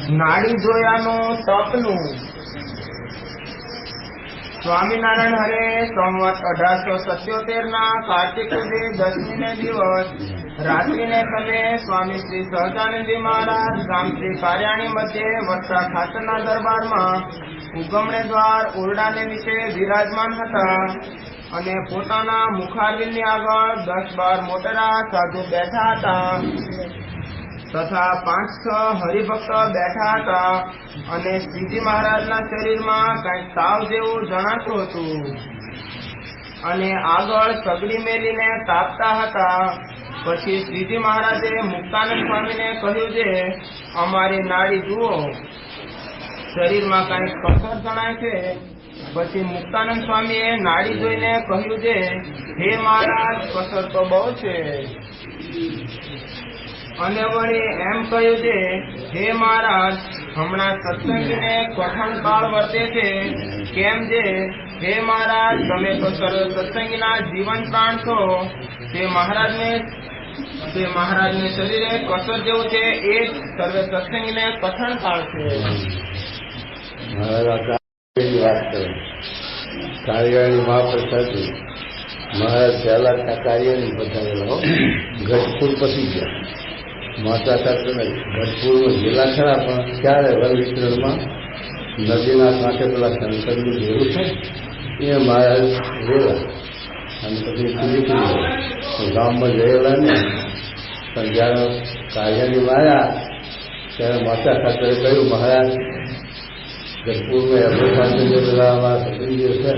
નાડી જોયાનું તપનું. સ્વામિનારાયણ હરે સંવત 1877 કાર્તિક સુદી 10મીને દિવસ રાત્રિને સમયે સ્વામી શ્રી સહજાનંદજી મહારાજ ગામ શ્રી કાર્યાણી મધ્યે વત્સા ખાતરના દરબારમાં ઉગમણે દ્વાર ઓરડાને નીચે વિરાજમાન હતા અને પોતાના મુખારવિંદની આગળ 10-12 મોટેરા સાધુ બેઠા હતા તથા 5-6 હરિભક્ત બેઠા હતા અને શ્રીજી મહારાજના શરીરમાં કંઈક તાવ જેવું જણાતું હતું અને આગળ સગડી મેલીને તાપતા હતા. પછી શ્રીજી મહારાજે મુક્તાનંદ સ્વામીને કહ્યું છે, અમારી નાડી જુઓ, શરીરમાં કંઈક કસર જણાય છે. પછી મુક્તાનંદ સ્વામીએ નાડી જોઈને કહ્યું છે, હે મહારાજ, કસર તો બહુ છે. અને વળી એમ કહ્યું છે, હે મહારાજ, હમણાં સત્સંગીને કઠણ કાળ વર્તે છે. કેમ છે? હે મહારાજ, તમે તો સર્વ સત્સંગીના જીવન પ્રાણ છો. તે મહારાજને શરીરે કસર જેવું છે, એ જ સર્વે સત્સંગીને કઠણ કાળ છે. વાત કરો કાર્યાણી મહાપ્રસાદ મહારાજ પહેલા કાર્યાણી પધારેલા ગઢપુર પછી ગયા. માતા સાથે ગઢપુરમાં જિલ્લા ખરા, પણ ક્યારે વન વિતરણમાં નદીના કાંઠે પેલા શંકરનું ઘેરું છે એ મહારાજ રહેલા અને પછી નીકળી ગામમાં ગયેલા ને. પણ જ્યારે કાર્યાણીમાં આવ્યા ત્યારે માતા ખાતરે કહ્યું, મહારાજ ગઢપુરમાં એમની પાસે જે બધા અમારા સત્સંગીઓ છે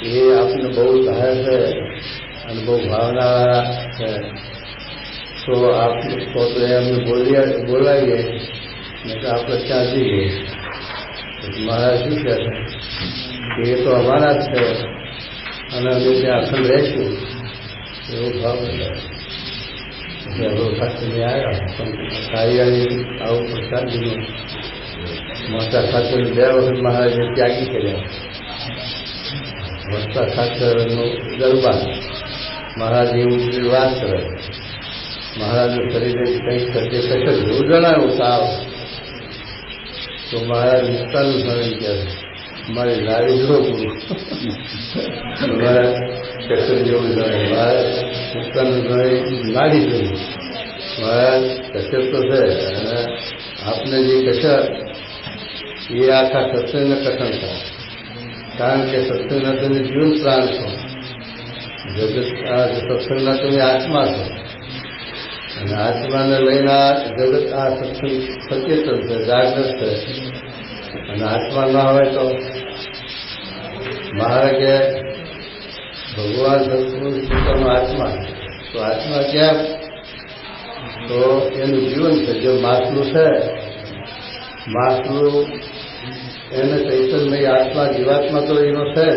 એ આપને બહુ સહાય છે અને બહુ ભાવનાવાળા છે, તો આપણે તો એમને બોલાવીએ ને તો આપણે ત્યાં જઈએ. મહારાજ શું કહે છે કે એ તો અમારા જ છે અને અમે ત્યાં અખંડ રહીશું એવું ભાવ શાસ્ત્રી આવ્યા. પણ કાર્યાણી આવું પ્રસાદીનું મોટા ખાતર 2 વખત મહારાજે ત્યાગી કર્યા. મોટા ખાતરનો દરબાર મહારાજ એવું વાત કરે, મહારાજનું શરીરે કંઈક કરતે કશક જેવું જણાયું તાવ, તો મહારાજ મુક્તાનંદ સ્વામી કહે, મારી નાડી જો પૂરું મારા કશક જેવું જણાય. મહારાજ મુક્તાનંદ સ્વામી નાડી જોયું, મહારાજ કશક તો છે અને આપને જે કશક એ આખા સત્સંગને કથન થાય, કારણ કે સત્સંગના તમે જીવન પ્રાણ છો, જગત આ સત્સંગના તમે આત્મા છો અને આત્માને લઈને જગત આ સત્સંગ સચેતન છે, જાગૃત છે. અને આત્મા ના હોય તો મહારાજે ભગવાન સત્પુરુષ પોતાનો આત્મા, તો આત્મા ક્યાં? તો એનું જીવન છે. જે માસલું છે, માસલું એને ચૈતન્ય આત્મા જીવાત્મા તો એનો છે,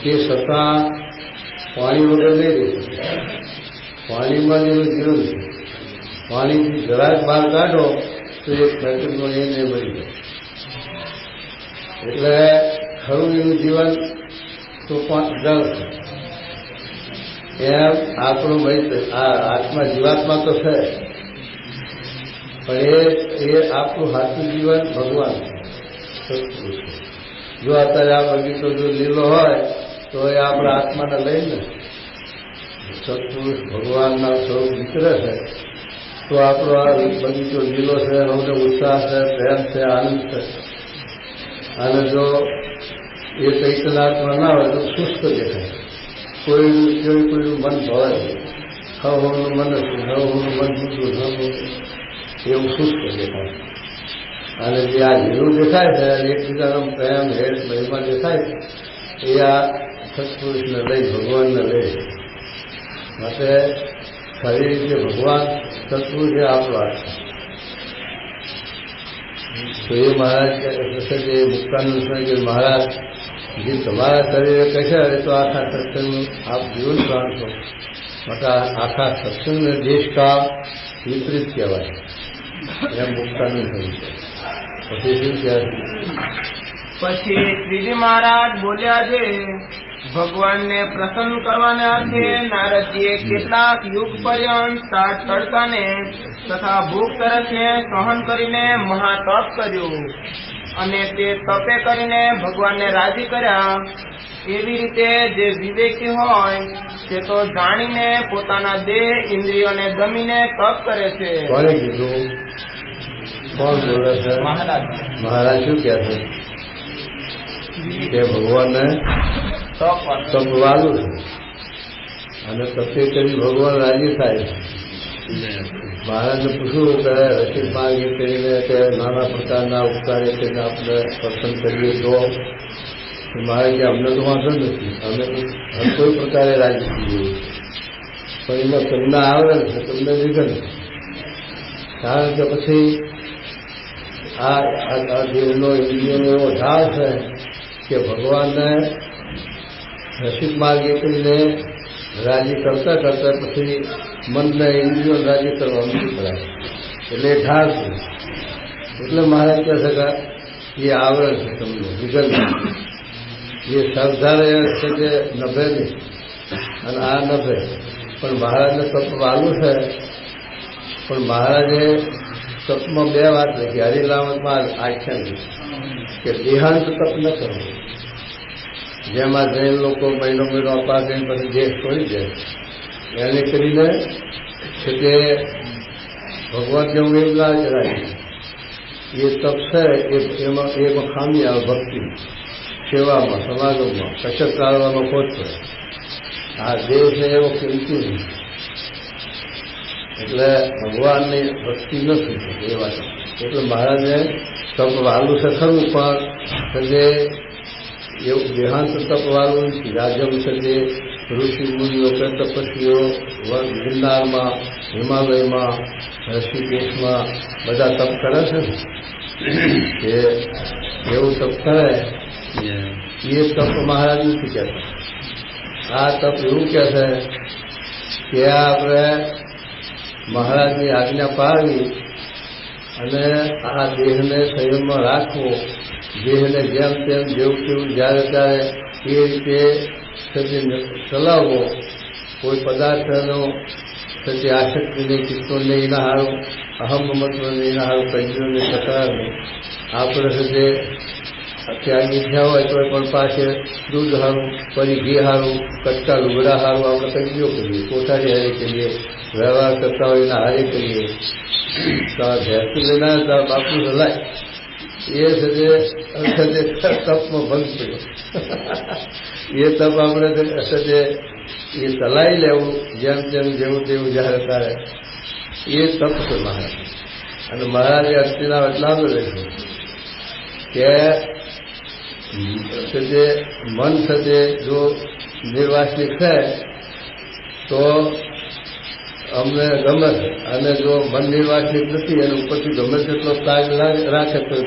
તે છતાં પાણી વગર નહીં રહી શકે. પાણીમાં જ એનું જીવન છે. પાણીથી જરાક બહાર કાઢો તો એક સેકન્ડમાં એને મળી જાય. એટલે ખરું એનું જીવન તો જળ છે. એમ આપણો આ આત્મા જીવાત્મા તો છે, પણ એ આપણું સાચું જીવન ભગવાન છે. જો અત્યારે આ બગીચો જો લીલો હોય તો એ આપણા આત્માને લઈને સત્પુરુષ ભગવાનના સ્વરૂપ વિચરે છે, તો આપણો આ બગીચો લીલો છે, અમને ઉત્સાહ છે, પ્રેમ છે, આનંદ છે. અને જો એ ચૈતનાત્મા ના હોય તો શુષ્ક દેખાય. કોઈનું મન ભવાય, હવનું મન હવનું મન જુદું એવું શુષ્ક દેખાય. અને જે આ લીલું દેખાય છે, એકબીજાનો પ્રેમ હેત મહિમા દેખાય, એ આ સત્પુરુષને લઈ, ભગવાનને લઈ. માટે ખરી રીતે ભગવાન સત્પુરુષ એ આપણો તો એ મહારાજ કહે છે, મુક્તાનંદ સ્વામી કે મહારાજ જે તમારા શરીરે કહેશે એ તો આખા સત્સંગનું આપ જીવન પ્રાણ છો. માટે આખા સત્સંગને દેશકાળ વિપરીત કહેવાય એમ મુક્તાનંદ થયું છે. પછી શું કહે? પછી શ્રીજી મહારાજ બોલ્યા છે, ભગવાનને પ્રસન્ન કરવાને અર્થે નારદજીએ કેટલાક યુગ પર્યંત 7 તડકાને તથા ભૂખ તરસને સહન કરીને મહાતપ કર્યું અને તે તપે કરીને ભગવાનને રાજી કર્યા. એવી રીતે જે વિવેકી હોય તે તો જાણીને પોતાના દેહ ઇન્દ્રિયોને દમીને તપ કરે છે. કોને કીધું? કોણ બોલે છે? મહારાજ શું કહે છે કે ભગવાનને તપવાનું છે અને તપે કરી ભગવાન રાજી થાય છે. મહારાજને પૂછવું કે રસિક માર્ગ કરીને કે નાના પ્રકારના ઉપકારે કરીને આપણે પસંદ કરીએ તો મહારાજ કે અમને તો વાંધો નથી, અમે કોઈ પ્રકારે રાજી થઈએ, પણ એમાં તમને આવડે છે, તમને વિઘન. કારણ કે પછી આ દેહનો ઇન્દ્રિયોનો એવો ઢાળ છે કે ભગવાનને રસિક માર્ગે કરીને રાજી કરતા કરતા પછી મનને ઇન્દ્રિયો રાજી કરવા નથી પડાય, એટલે ઢાળ છે. એટલે મહારાજ કહે છે કે એ આવરણ છે તમને વિઘન. એ સરદારે છે જે નભે નહીં અને આ નભે, પણ મહારાજને તપ વાલું છે. પણ મહારાજે તપમાં 2 વાત લખી. હરિલામતમાં આખ્યાન કે દેહાંત તપ ન કરવું, જેમાં જૈન લોકો મહિનો અપાર કરીને પછી દેશ છોડી જાય, એને કરીને છે કે ભગવાન જેવું એમ ના રાખે. એ તપ છે એમાં ખામી આવે ભક્તિ સેવામાં સમાગમમાં કશક કાઢવાનો ખોટ પડે. આ દેહ છે એવો કિંમતી નહીં, એટલે ભગવાનની ભક્તિ ન થઈ શકે એ વાત. એટલે મહારાજને તપ વાલું છે ખરું, પણ જે એવું દેહાંત તપ વાળું નથી. રાજ્યમ છે જે ઋષિ મુનિઓ કે તપસ્વીઓ ગિરનારમાં, હિમાલયમાં, ઋષિકેશમાં બધા તપ કરે છે ને, કે એવું તપ કરે એ તપ મહારાજ નથી કહેતા. આ તપ એવું કહે છે કે આપણે મહારાજની આજ્ઞા પાળવી અને આ દેહને સંયમમાં રાખવો, દેહને જેમ તેમ જેવું તેવું જ્યારે ત્યારે એ રીતે ચલાવવો. કોઈ પદાર્થનો સચી આસક્તિ નહીં, ચિત્તો નહીં ના હારું, અહમ મમત્વ નહીં ના હારું, કંજોને તકરાર નહીં. આપણે સજે ત્યાગી થયા હોય તો પણ પાસે દૂધ હારું, ફરી ઘી હારું, કટકા લુગડા હારું આપણે કંજો કરીએ, કોઠારી હારે કરીએ, વ્યવહાર કરતા હોય એના હારે કરીએ. તો ભેંસી લઈને બાપુ હલાય એ સજે તપમાં ભંગ પડ્યો. એ તપ આપણે સજે એ ચલાવી લેવું જેમ તેમ જેવું તેવું જ્યારે તારે, એ તપ છે મહારાજ. અને મહારાજે અર્ચના એટલા બોલે છે કે જે મન છે જો નિર્વાસનિક છે તો અમને ગમે છે, અને જો મન નિર્વાસનિક નથી અને ઉપરથી ગમે તેટલો ત્યાગ રાખે તો,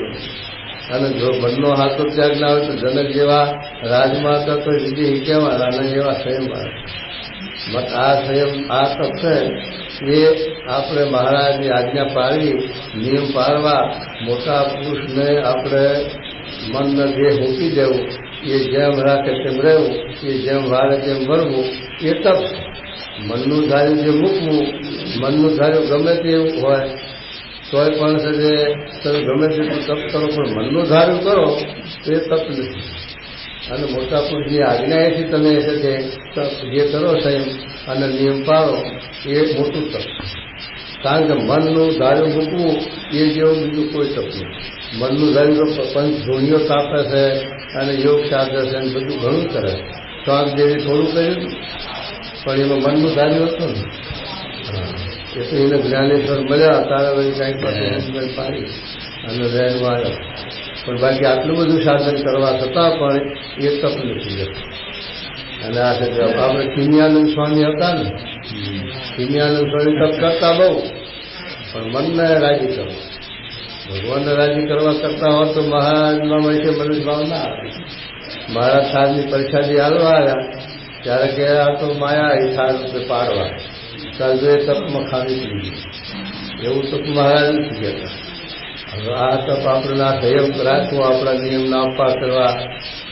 અને જો મનનો હાથો ત્યાગ ના હોય તો જનક જેવા રાજમાં હતા તો વિધિ કેવા અને એવા સંયમ આવે. આ સંયમ આ તપ છે એ આપણે મહારાજની આજ્ઞા પાળવી, નિયમ પાળવા, મોટા પુરુષને આપણે મનને દેહ મૂકી દેવું, એ જેમ રાખે તેમ રહેવું, એ જેમ વાળે તેમ વળવું, એ તપ છે. મનનું ધાર્યું જે મૂકવું, મનનું ધાર્યું ગમે તેવું હોય તોય પણ છે તમે ગમે તેટલું તપ કરો, પણ મનનું ધાર્યું કરો તો એ તપ નથી. અને મોટા પુરુષની આજ્ઞાએથી તમે જે કરો સંયમ અને નિયમ પાળો એ મોટું તપ. કારણ કે મનનું ધાર્યું મૂકવું એ જેવું બીજું કોઈ તપ નહીં. મનનું ધાર્યું તો પંચ ધોનીઓ કાપે છે અને યોગ સાધે છે અને બધું ઘણું કરે. શાંત જેવી થોડું કર્યું પણ એમાં મનનું ધાર્યું હતું ને, એ તો એને જ્ઞાનેશ્વર મળ્યા તારા વળી કાંઈક પાસે પાડી અને રહેવા આવ્યો. પણ બાકી આટલું બધું સાધન કરવા છતાં પણ એ તપ નથી જતું. અને આ છે આપણે કિન્યાનંદ સ્વામી હતા ને, કિન્યાનંદ સ્વામી તપ કરતા બહુ, પણ મનને રાજી કરો. ભગવાનને રાજી કરવા કરતા હોત તો મહારાજમાં વચ્ચે મનુષ્ય ભાવ ના આવે. મહારાજ સાધની પરીક્ષાથી હાલવા આવ્યા ત્યારે કે આ તો માયા એ સાર રૂપે પાડવા, ત્યારે જો એ તપમાં ખામી થઈ ગઈ. એવું તપ મહારાજ નથી કહેતા. હવે આ તપ આપણે સંયમ રાખવું, આપણા નિયમના અપા કરવા,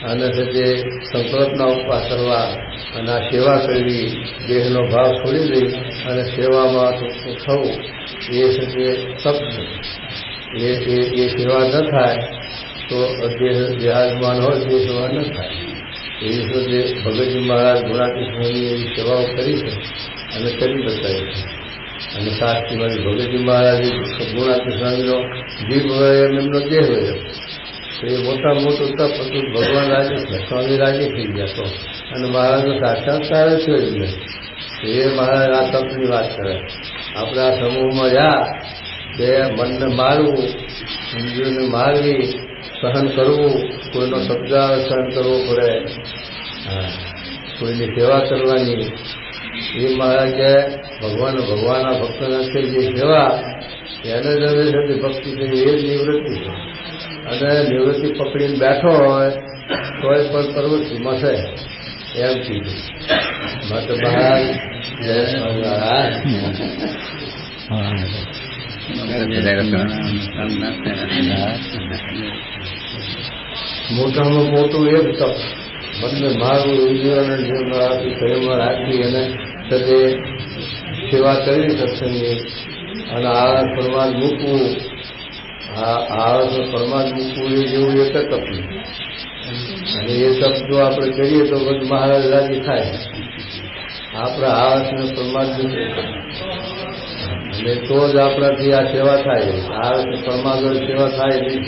અને જે સંકલ્પના ઉપવાસ કરવા અને આ સેવા કરવી, દેહનો ભાવ છોડી દઈ અને સેવામાં થવું, એ છે તે તપ છે. એ સેવા ન થાય તો દેહાભિમાન હોય તે સેવા ન થાય. એવી રીતે ભગતજી મહારાજ ગુણાતીત સ્વામી એવી સેવાઓ કરી છે અને કરી બતાવી છે. અને શાસ્ત્રીમાં ભગતજી મહારાજ ગુણાતીત સ્વામીનો જીભ હોય એમનો દેહ હોય, તો એ મોટા મોટું તપ હતું. ભગવાન રાજી છે, સ્વામી રાજી થઈ ગયા તો, અને મહારાજનો સાક્ષાત્કાર થયો જ નહીં. એ મહારાજ આ તપની વાત કરે. આપણે આ સમૂહમાં રહ્યા કે મનને મારવું, ઇન્દ્રિયોને મારવી, સહન કરવું, કોઈનો શબ્દ સહન કરવો પડે, કોઈની સેવા કરવાની, એ મહારાજ કે ભગવાનના ભક્તના છે જે સેવા એને જ હવે ભક્તિ કરી, એ જ નિવૃત્તિ છે. અને નિવૃત્તિ પકડીને બેઠો હોય તોય પણ પ્રવૃત્તિમાં છે એમ કીધું. માટે મહારાજ મોટામાં મોટું એ જ તપ, મનને મારવું, ઇન્દ્રિયોને શરીરમાં રાખી અને સાથે સેવા કરવી સત્સંગની, અને આળસ પરમાદ મૂકવું. આળસ પરમાદ મૂકવું એ જેવું એક જ તપ નહીં. અને એ તપ જો આપણે કરીએ તો બધું મહારાજ રાજી થાય. આપણે આળસને પરમાદ મૂકવું અને તો જ આપણાથી આ સેવા થાય. આળસ પરમાદ સેવા થાય નહીં.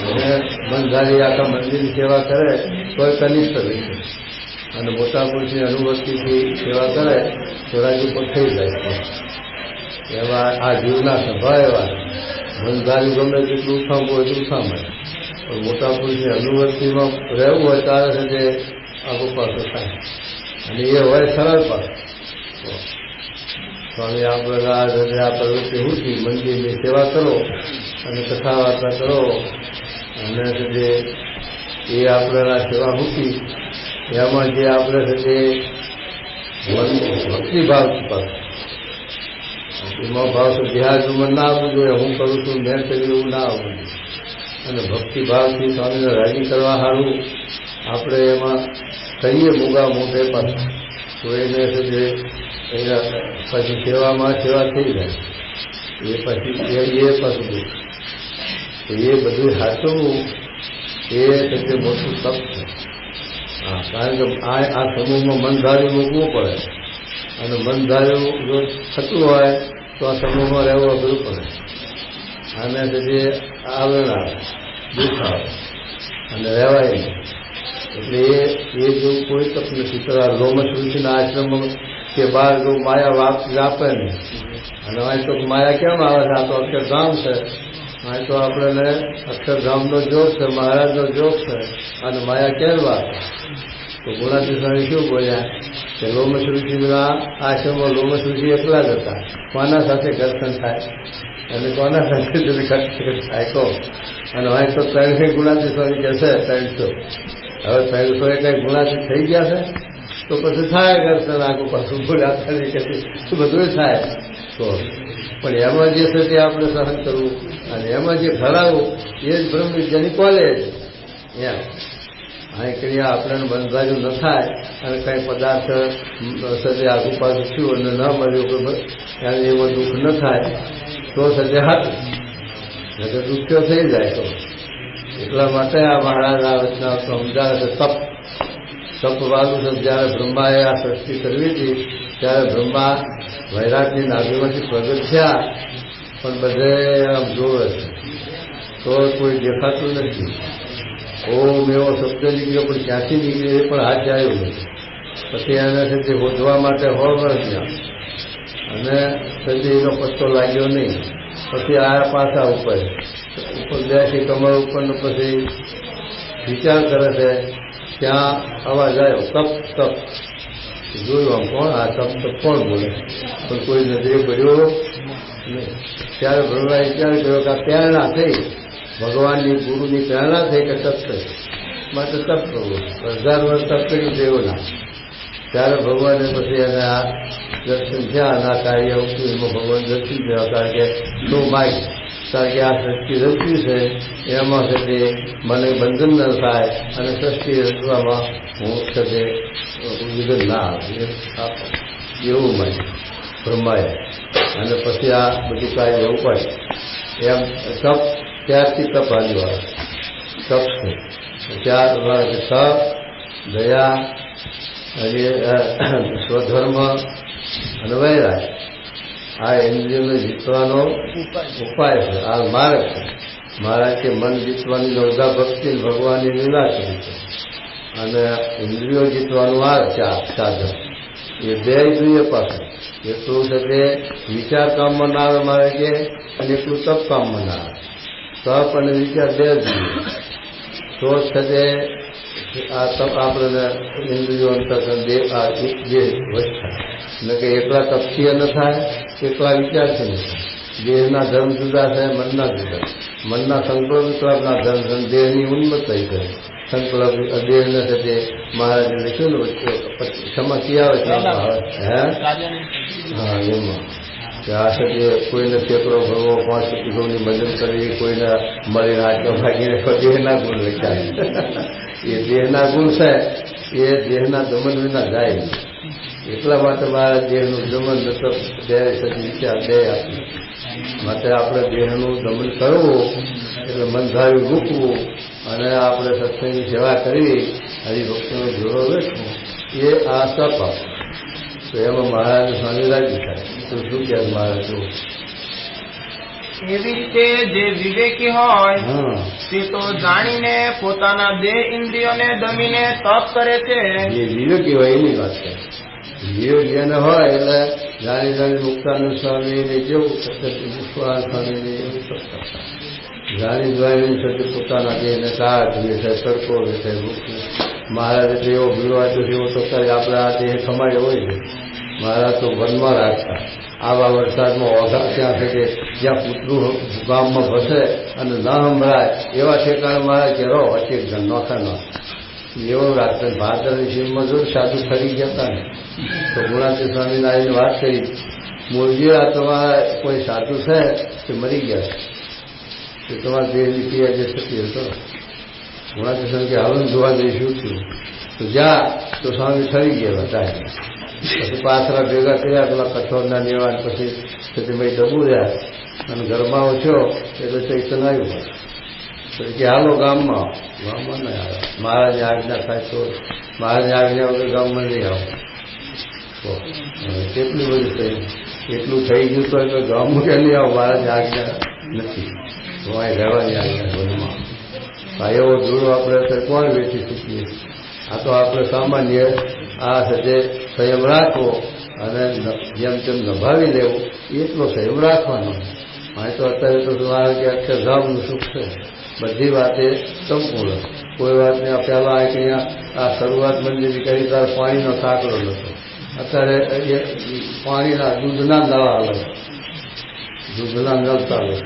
અને મનધારી આખા મંદિરની સેવા કરે તોય કનિષ્ઠ રહેશે. અને મોટા પુરુષની અનુભૂતિથી સેવા કરે તો રાજીપો થઈ જાય. એવા આ જીવના સભા એવા મનધારી ગમે તેટલું ઉઠાવવું હોય તો ઉઠાવાય, પણ મોટા પુરુષની અનુભૂતિમાં રહેવું હોય ત્યારે જે આગળ પાછું થાય. અને એ હોય સરળ પાસ. સ્વામી આપણે આ પ્રવૃત્તિ ઉઠી, મંદિરની સેવા કરો અને કથા વાર્તા કરો, અને જે એ આપણે સેવા મૂકી એમાં જે આપણે જે ભક્તિભાવ છુપાવે, એમાં ભાવ તો દેહાજુમાં ના આવવું જોઈએ. હું કરું છું, મેં કર્યું એવું ના આવવું જોઈએ. અને ભક્તિભાવથી સ્વામીને રાજી કરવા સારું આપણે એમાં કહીએ મૂગા મોઢે પાછું, તો એને જે પછી સેવામાં સેવા થઈ જાય. એ પછી એ પાછું એ બધું સાચવવું એ તે મોટું તપ છે. હા, કારણ કે આ સમૂહમાં મનધાર્યું મૂકવું પડે, અને મનધાર્યું જો થતું હોય તો આ સમૂહમાં રહેવું અઘરું પડે. અને જે આવે ના આવે, દુઃખ આવે અને રહેવાય નહીં. એટલે એ જેવું કોઈ તપ નથી. તો આ લોમસૃષિના આશ્રમમાં કે બહાર જો માયા વ્યાપે નહીં. અને અહીં તો માયા કેમ આવે છે? આ તો અક્ષરધામ છે. અહીં તો આપણને અક્ષરધામનો જોગ છે, મહારાજનો જોગ છે, અને માયા કેમ વાપે? તો ગુણાતીત સ્વામી શું બોલ્યા કે લોમસૃષિના આશ્રમમાં લોમસૃષિ એકલા જ હતા. કોના સાથે ઘર્ષણ થાય અને કોના સાથે ઘર્ષણ થાય કહો? અને અહીં તો 300 ગુણાતીત સ્વામી કહેશે 300. હવે 300 એ કંઈ ગુણાતીત થઈ ગયા છે તો પછી થાય ઘર્ષણ, આગળ પાછું બોલ્યા કે બધું થાય. તો પણ એમાં જે છે તે આપણે સહન કરવું, અને એમાં જે ખરાવું એ જ બ્રહ્મ વિદ્યાની કોલેજ. એમ અહીં કંઈ આપણને બંધાયું ન થાય અને કંઈ પદાર્થ સાથે આગુ પાછું થયું અને ન મળ્યું, ત્યારે એમાં દુઃખ ન થાય તો સાથે હતું, એટલે દુઃખ્યો થઈ જાય. તો એટલા માટે આ મહારાજ આ રચના સમજાવે છે. તપવાળું છે. જ્યારે બ્રહ્માએ આ સૃષ્ટિ કરવી હતી ત્યારે બ્રહ્મા વૈરાગની નાભીમાંથી પ્રગટ થયા, પણ બધે આમ જોવે છે તો કોઈ દેખાતું નથી. ઓમ એવો શબ્દ નીકળ્યો, પણ ક્યાંથી નીકળ્યો એ પણ હાથ જાય નથી. પછી એને છે શોધવા માટે હોળ ત્યાં, અને પછી એનો પત્તો લાગ્યો નહીં. પછી આ પાછા ઉપર બેસી કમર ઉપરનો પછી વિચાર કરે છે. ત્યાં અવાજ આવ્યો, તપ તપ. જોયું આમ કોણ આ તપ તપ કોણ બોલે, પણ કોઈ નજરે પડ્યો નહીં. ત્યારે બ્રહ્માએ વિચાર કર્યો કે આ પ્રેરણા થઈ, ભગવાનની ગુરુની પ્રેરણા થઈ કે તપ થઈ, માટે તપ કરવું. 1000 વર્ષ તપ કર્યું તેવું ના. ત્યારે ભગવાને પછી એને આ દર્શન થયા અને આ કાર્ય ઉઠ્યું. એમાં ભગવાન દર્શન થયા કારણ કે તું માગ કારણ કે આ સૃષ્ટિ રચ્યું છે એમાં છે તે મને બંધન ન થાય અને સૃષ્ટિ રચવામાં હું છે તે વિઘન ના આવે એવું માને બ્રહ્માએ. અને પછી આ બધું કાંઈ એવું પડે એમ તપ ત્યારથી તપ હાલ્યું આવે. તપ છે ત્યાર તપ દયા અને સ્વધર્મ અને વૈરાગ આ ઇન્દ્રિયોને જીતવાનો ઉપાય છે. આ માર્ગ છે. મારા કે મન જીતવાની નવધા ભક્તિ ભગવાનની લીલા કરી છે અને ઇન્દ્રિયો જીતવાનું માર્ગ છે આ સાધન. એ બે જોઈએ પાસે એટલું છે તે વિચાર કામમાં ના આવે મારે કે અને એટલું તપ કામમાં ના આવે. તપ અને વિચાર બે જ જોઈએ તો છે તે આ તપ આપણને ઇન્દ્રિયો અંતર બે વચ્ચા એટલે કે એકલા તપથી ન થાય એકલા વિચારથી ન થાય. દેહના ધર્મ જુદા છે મનના જુદા. મનના સંકલ્પ વિકલ્પના ધર્મ છે દેહની ઉન્મત્તિ કરે. સંકલ્પ દેહને છે તે મહારાજે લખ્યું ને ક્ષમા આવે છે હે હા એમાં આ છે તે કોઈને ફેકડો ભરવો 5 કિલોની મદદ કરવી કોઈને મળીને હાથમાં ભાગીને દેહના ગુણ વિચારે. એ દેહના ગુણ છે એ દેહના દમન વિના જાય નહીં. એટલા માટે મારા દેહનું દમન બે વિચાર બે આપ્યું. માટે આપણે દેહનું દમન કરવું એટલે મન ધાર્યું રૂકવું અને આપણે સત્સંગની સેવા કરવી હરિભક્તનો જોડો બેઠવો એ આ તપ આપવું. તો એમાં મહારાજ સ્વામી રાજી થાય. તો શું કહે મહારાજ એવી રીતે જે વિવેકી હોય તે તો જાણીને પોતાના દેહ ઇન્દ્રિયોને દમીને તપ કરે છે. જે વિવેકી હોય એની વાત છે. વિવેક જેને હોય એટલે જાણી જાણી મુક્તાનંદ સ્વામીને જેવું સ્વામીને એવું તપ કરતા. જાણી જાણી સાથે પોતાના દેહને કાઢ વેઠે તડકો વેઠે મહારાજે તો એવો ભીડો આપ્યો છે એવો તો કરે આપણે આ દેહ ખમાય હોય છે. મહારાજ તો વનમાં રાખતા. આવા વરસાદમાં ઓઢા ત્યાં છે કે જ્યાં કૂતરું ગામમાં ફસે અને ન સંભળાય એવા ઠેકાણે મારા કે રહો અચેક જણ નોખા નો એવો રાખતા. ભાદરની શિવમાં જો સાધુ ફરી ગયા ને તો ગુણાતી સ્વામીને આવીને વાત કરી મૂળજી આ તમારા કોઈ સાધુ છે તે મરી ગયા છે તમારા દેહની ક્રિયા જે થતી હતો. ગુણાતી સ્વામી કે હવન જોવા જઈશું છું તો જા તો સ્વામી ઠરી ગયા હતા. પછી પાથરા ભેગા કર્યા પેલા કઠોરના લેવા પછી મેં ડબુ રહ્યા અને ઘરમાં ઓછો એટલે ચૈતન આવ્યું કે હાલો ગામમાં ગામમાં નહીં આવે. મહારાજની આજ્ઞા થાય તો મહારાજની આજ્ઞા વગર ગામમાં નહીં આવો. તો કેટલું બધું થયું એટલું થઈ ગયું તો એટલે ગામમાં ક્યાં નહીં આવો. મહારાજની આજ્ઞા નથી તો અહીં રહેવાની આજ્ઞા વનમાં. આ એવો દૂરો આપણે અત્યારે કોણ વેચી શકીએ. આ તો આપણે સામાન્ય આ સાથે સંયમ રાખવો અને જેમ તેમ નભાવી લેવું એટલો સંયમ રાખવાનો. અહીં તો અત્યારે તો તમારે કે અક્ષરધામનું સુખ છે. બધી વાતે સંપૂર્ણ. કોઈ વાતને પહેલાં અહીંયા આ શરૂઆત મંદિરની કરી ત્યારે પાણીનો સાંકળો નહોતો. અત્યારે પાણીના દૂધના નવા અલગ દૂધના નળ ચાલે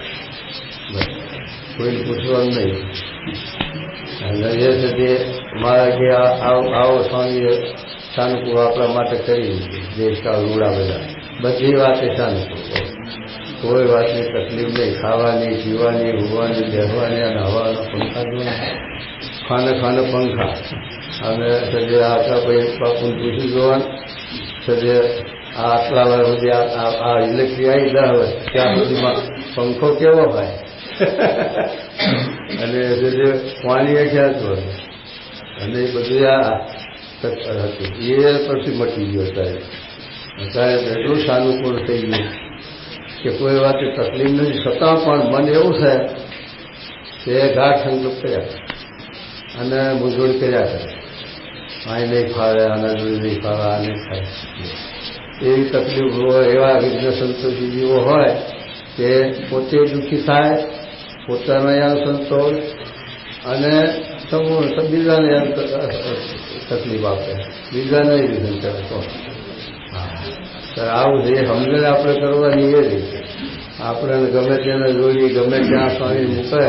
કોઈને પૂછવાનું નહીં. અને એ છે તે મારા કે આવો સ્વામીએ સાનુકૂળ આપણા માટે કરી દેશકાળ રૂડા બધા બધી વાતે સાનુકૂળ. કોઈ વાતની તકલીફ નહીં. ખાવાની પીવાની હોવાની બેસવાની અને હવાના પંખા જોવાના ખાને ખાને પંખા અને સજે આટલા ભાઈ બાપુને પૂછી જોવાનું સજે આ આટલા વાર સુધી આ ઇલેક્ટ્રિક આવી ગયા હવે ત્યાં સુધીમાં પંખો કેવો હોય અને સજે પાણી ખ્યાલ હોય અને એ બધું આ હતું એ પછી મટી ગયું. અત્યારે એટલું સાનુકૂળ થઈ ગયું કે કોઈ વાતે તકલીફ નથી. છતાં પણ મન એવું છે કે ગાઢ સંકલ્પ કર્યા અને મૂંઝવણ કર્યા કરે. અહીં નહીં ફાવે આના જોડે નહીં ફાવે આ નહીં થાય એવી તકલીફ હોય. એવા વિઘ્ન સંતોષી જેવો હોય કે પોતે દુઃખી થાય પોતાના સંતોષ અને બીજાને તકલીફ આપે બીજાને વિઘન કરે. આવું જે સમજણ આપણે કરવાની એ રીતે આપણે ગમે તેને જોડી ગમે ત્યાં સ્વામી મૂકે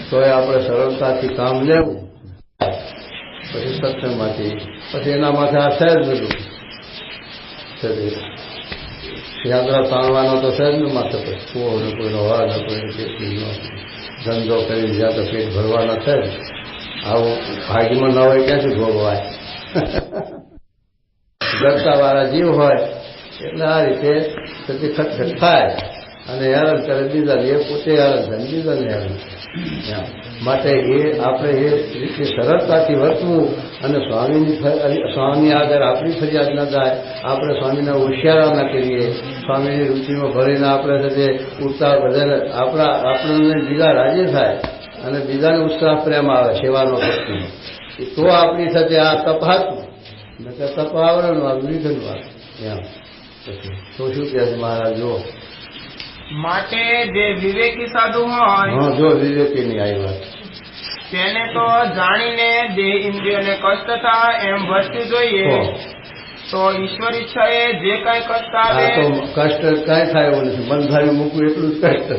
તો આપણે સરળતાથી કામ લેવું. પછી સત્સંગમાંથી પછી એના માથે આ સહેજ બધું યાત્રા તાણવાનો તો છે જ ને માથે કુવો ને કોઈનો હવા ને કોઈની ખેતીનો ધંધો કરી જ્યાં તો પેટ ભરવાનો છે જ. આવું ભાગ્યમાં ન હોય ક્યાંથી ભોગવાય. ગરતાવાળા જીવ હોય એટલે આ રીતે પછી ખટખટ થાય અને હેરાન કરે બીજાને, એ પોતે હેરાન થાય બીજાને હેરાન થાય. માટે એ આપણે એ રીતે સરળતાથી વર્તવું અને સ્વામી આગળ આપણી ફરિયાદ ન થાય, આપણે સ્વામીના હોશિયારા ના કરીએ, સ્વામીની રુચિમાં ભરીને આપણે જે ઉત્સાહ બધાને આપણને બીજા રાજી થાય અને બીજાને ઉત્સાહ પ્રેમ આવે સેવાનો ભક્તિનો, તો આપણી સાથે આ તપ હાથું નકર તપ આવરણનું આ વિઘનનું આ એમ. પછી તો શું કહે છે મહારાજ? જો માટે જે વિવેકી સાધુ હોય, હા, જો વિવેકીની આવી વાત, તેને તો જાણીને દેહ ઇન્દ્રિયોને કષ્ટ થાય એમ વર્તવું જોઈએ. તો ઈશ્વર ઈચ્છાએ જે કઈ કષ્ટ આવે, આ તો કષ્ટ કાંઈ થાય એવું નથી. બંધાયું મૂકવું એટલું જ કષ્ટ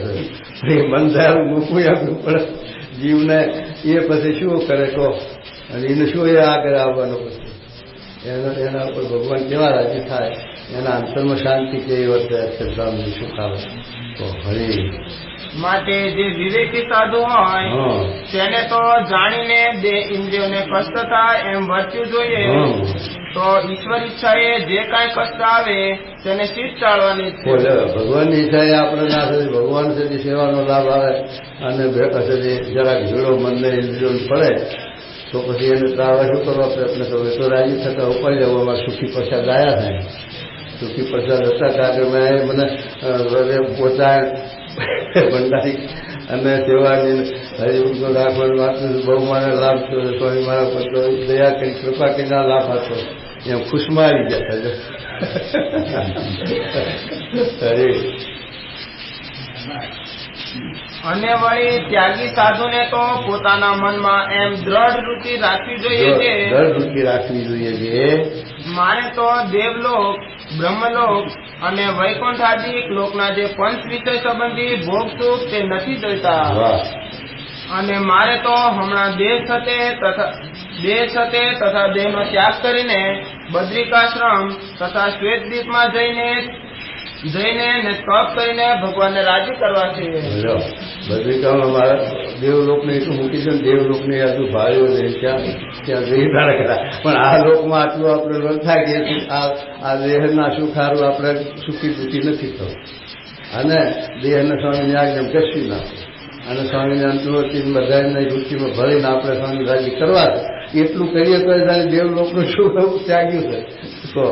છે. બંધાયું મૂકવું આપવું પડે જીવને. એ પછી શું કરે કહો? અને એને શું એ આગળ આવવાનું પછી એના ઉપર ભગવાન કેવા રાજી થાય, એના અંતરમાં શાંતિ કેવી વર્તે, અક્ષરધામની સુખ આવે. તો હરી માટે જે વિવેકી સાધુ હોય તેને તો જાણીને દેહ ઇન્દ્રિયોને કષ્ટ થાય એમ વર્તવું જોઈએ. તો ઈશ્વર ઈચ્છાએ જે કાંઈ કષ્ટ આવે તેને શીશ ટાળવાની છે. ભગવાનની ઈચ્છાએ આપણે ના થતી, ભગવાન સુધી સેવાનો લાભ આવે અને જરાક ભીડો મનને ઇન્દ્રિયો પડે તો પછી એને ટાળવા શું કરવા પ્રયત્ન કરવો? એ તો રાજી થતા ઉપાય જવું. અમારે સુખી પ્રસાદ આવ્યા થાય, સુખી પ્રસાદ હતા કારણ કે મને પોતા ભંડારી અને સેવાની હરિભક્તો રાખવાનું વાંચું બહુ મને લાભ થયો. સ્વામી મારા પર દયા કરી કૃપા કરીને લાભ આપો એમ ખુશમાં આવી ગયા હરે. અને વળી ત્યાગી સાધુને તો પોતાના મનમાં એમ દ્રઢ રૂચિ રાખવી જોઈએ કે દ્રઢ રૂચિ રાખવી જોઈએ કે મારે તો દેવલોક, બ્રહ્મલોક અને વૈકુંઠ આદિક લોકના જે પંચ વિષય સંબંધી ભોગ સુખ તે નથી જોઈતા. અને મારે તો હમણાં દેહ સાથે તથા દેહનો ત્યાગ કરીને બદ્રિકાશ્રમ તથા શ્વેતદ્વીપમાં જઈને ને તપ કરીને ભગવાનને રાજી કરવા છે. બદ્રિકામાં મારા દેવલોકને એટલું મૂકી છે, દેવલોકને આટલું ભાવ્યો નહીં, ત્યાં જઈ ના કરા. પણ આ લોકમાં આટલું આપણે ન થાય કે આ દેહના સુખારું આપણે સુખી દુઃખી નથી થવું. અને દેહને સ્વામીની આજ્ઞા કશી નાખે અને સ્વામીને અંતર્વર્તી બધાની રુચિમાં ભરીને આપણે સ્વામી રાજી કરવા એટલું કરીએ તો દેવલોકનું શું ત્યાગ્યું છે. તો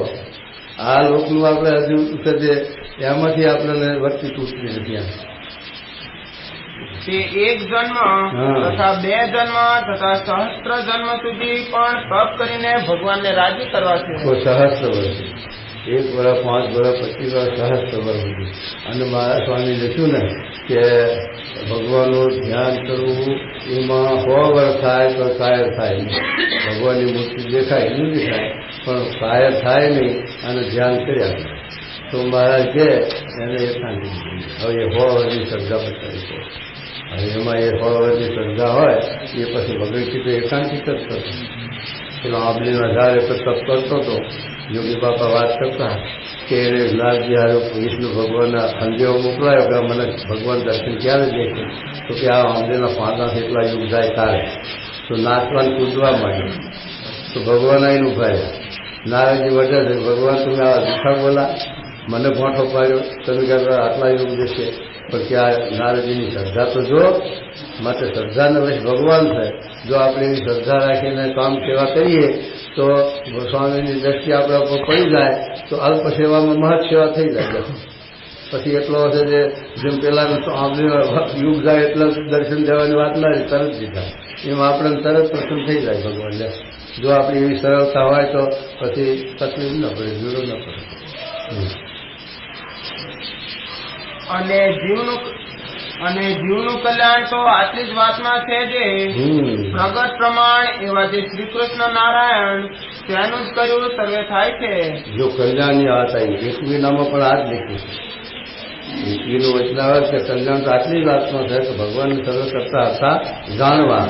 આ લોકનું આપણે હજુ છે એમાંથી આપણને વર્તી તૂટતી નથી. તે એક જન્મ તથા બે જન્મ તથા સહસ્ત્ર જન્મ સુધી પણ તપ કરીને ભગવાનને રાજી કરવા છે. સહસ્ત્ર વર્ષ, 1 વર્ષ, 5 વર્ષ, 25 વર્ષ, સહસ્ત્ર વર્ષ સુધી. અને મારા સ્વામી લખ્યું ને કે ભગવાનનું ધ્યાન કરવું એમાં 100 વર્ષ થાય તો કાયર થાય નહીં. ભગવાનની મૂર્તિ દેખાય એવું દેખાય પણ કાયર થાય નહીં અને ધ્યાન કર્યા તો મહારાજ કે એને એકાંતિક. હવે એ 100 વર્ષની શ્રદ્ધા બતાવી છે. હવે એમાં એ 100 વર્ષની શ્રદ્ધા હોય એ પછી ભગવતી તો એકાંતિક જ થતો. પેલો આંબલીના ઝાડ એક તપ કરતો હતો. યોગી બાપા વાત કરતા કે એને નાથજી હારો વિષ્ણુ ભગવાનના સંદેહો મોકલાયો કે મને ભગવાન દર્શન ક્યારે દેશે? તો કે આ આંબલીના પાંદાથી એટલા યુગ જાય તારે. તો નાચવાન કૂદવા માંડ્યો તો ભગવાન આવીને ઉભા રહ્યા. નારાયણજી વટે છે, ભગવાન તમે આ દુઃખા બોલા, મને ગોઠો પાડ્યો, તમે કહેતા આટલા યુગ દેશે. પણ કે આ નારદજીની શ્રદ્ધા તો જો, માટે શ્રદ્ધાને વશ ભગવાન છે. જો આપણે એની શ્રદ્ધા રાખીને કામ સેવા કરીએ તો સ્વામીની દ્રષ્ટિ આપણા ઉપર પડી જાય તો અલ્પ સેવામાં મહત સેવા થઈ જાય. પછી એટલો હશે જે જેમ પેલા યુગ જાય એટલા દર્શન દેવાની વાત ના તરત દીધા એમાં આપણે તરત પ્રસન્ન થઈ જાય ભગવાન. જો આપણી એવી સરળતા હોય તો પછી તકલીફ ન પડે, ભીડો ન પડે. અને જીવનું કલ્યાણ તો આટલી જ વાતમાં છે જે પ્રગટ પ્રમાણ એવા જે શ્રી કૃષ્ણ નારાયણ તેનું જ કર્યું સર્વે થાય છે. જો કલ્યાણની વાત આવી 21નામાં પણ આ જ લખ્યું છે. 21નું વચનાવત કે કલ્યાણ તો આટલી જ વાતમાં છે કે ભગવાન સર્વ કરતા હતા જાણવા.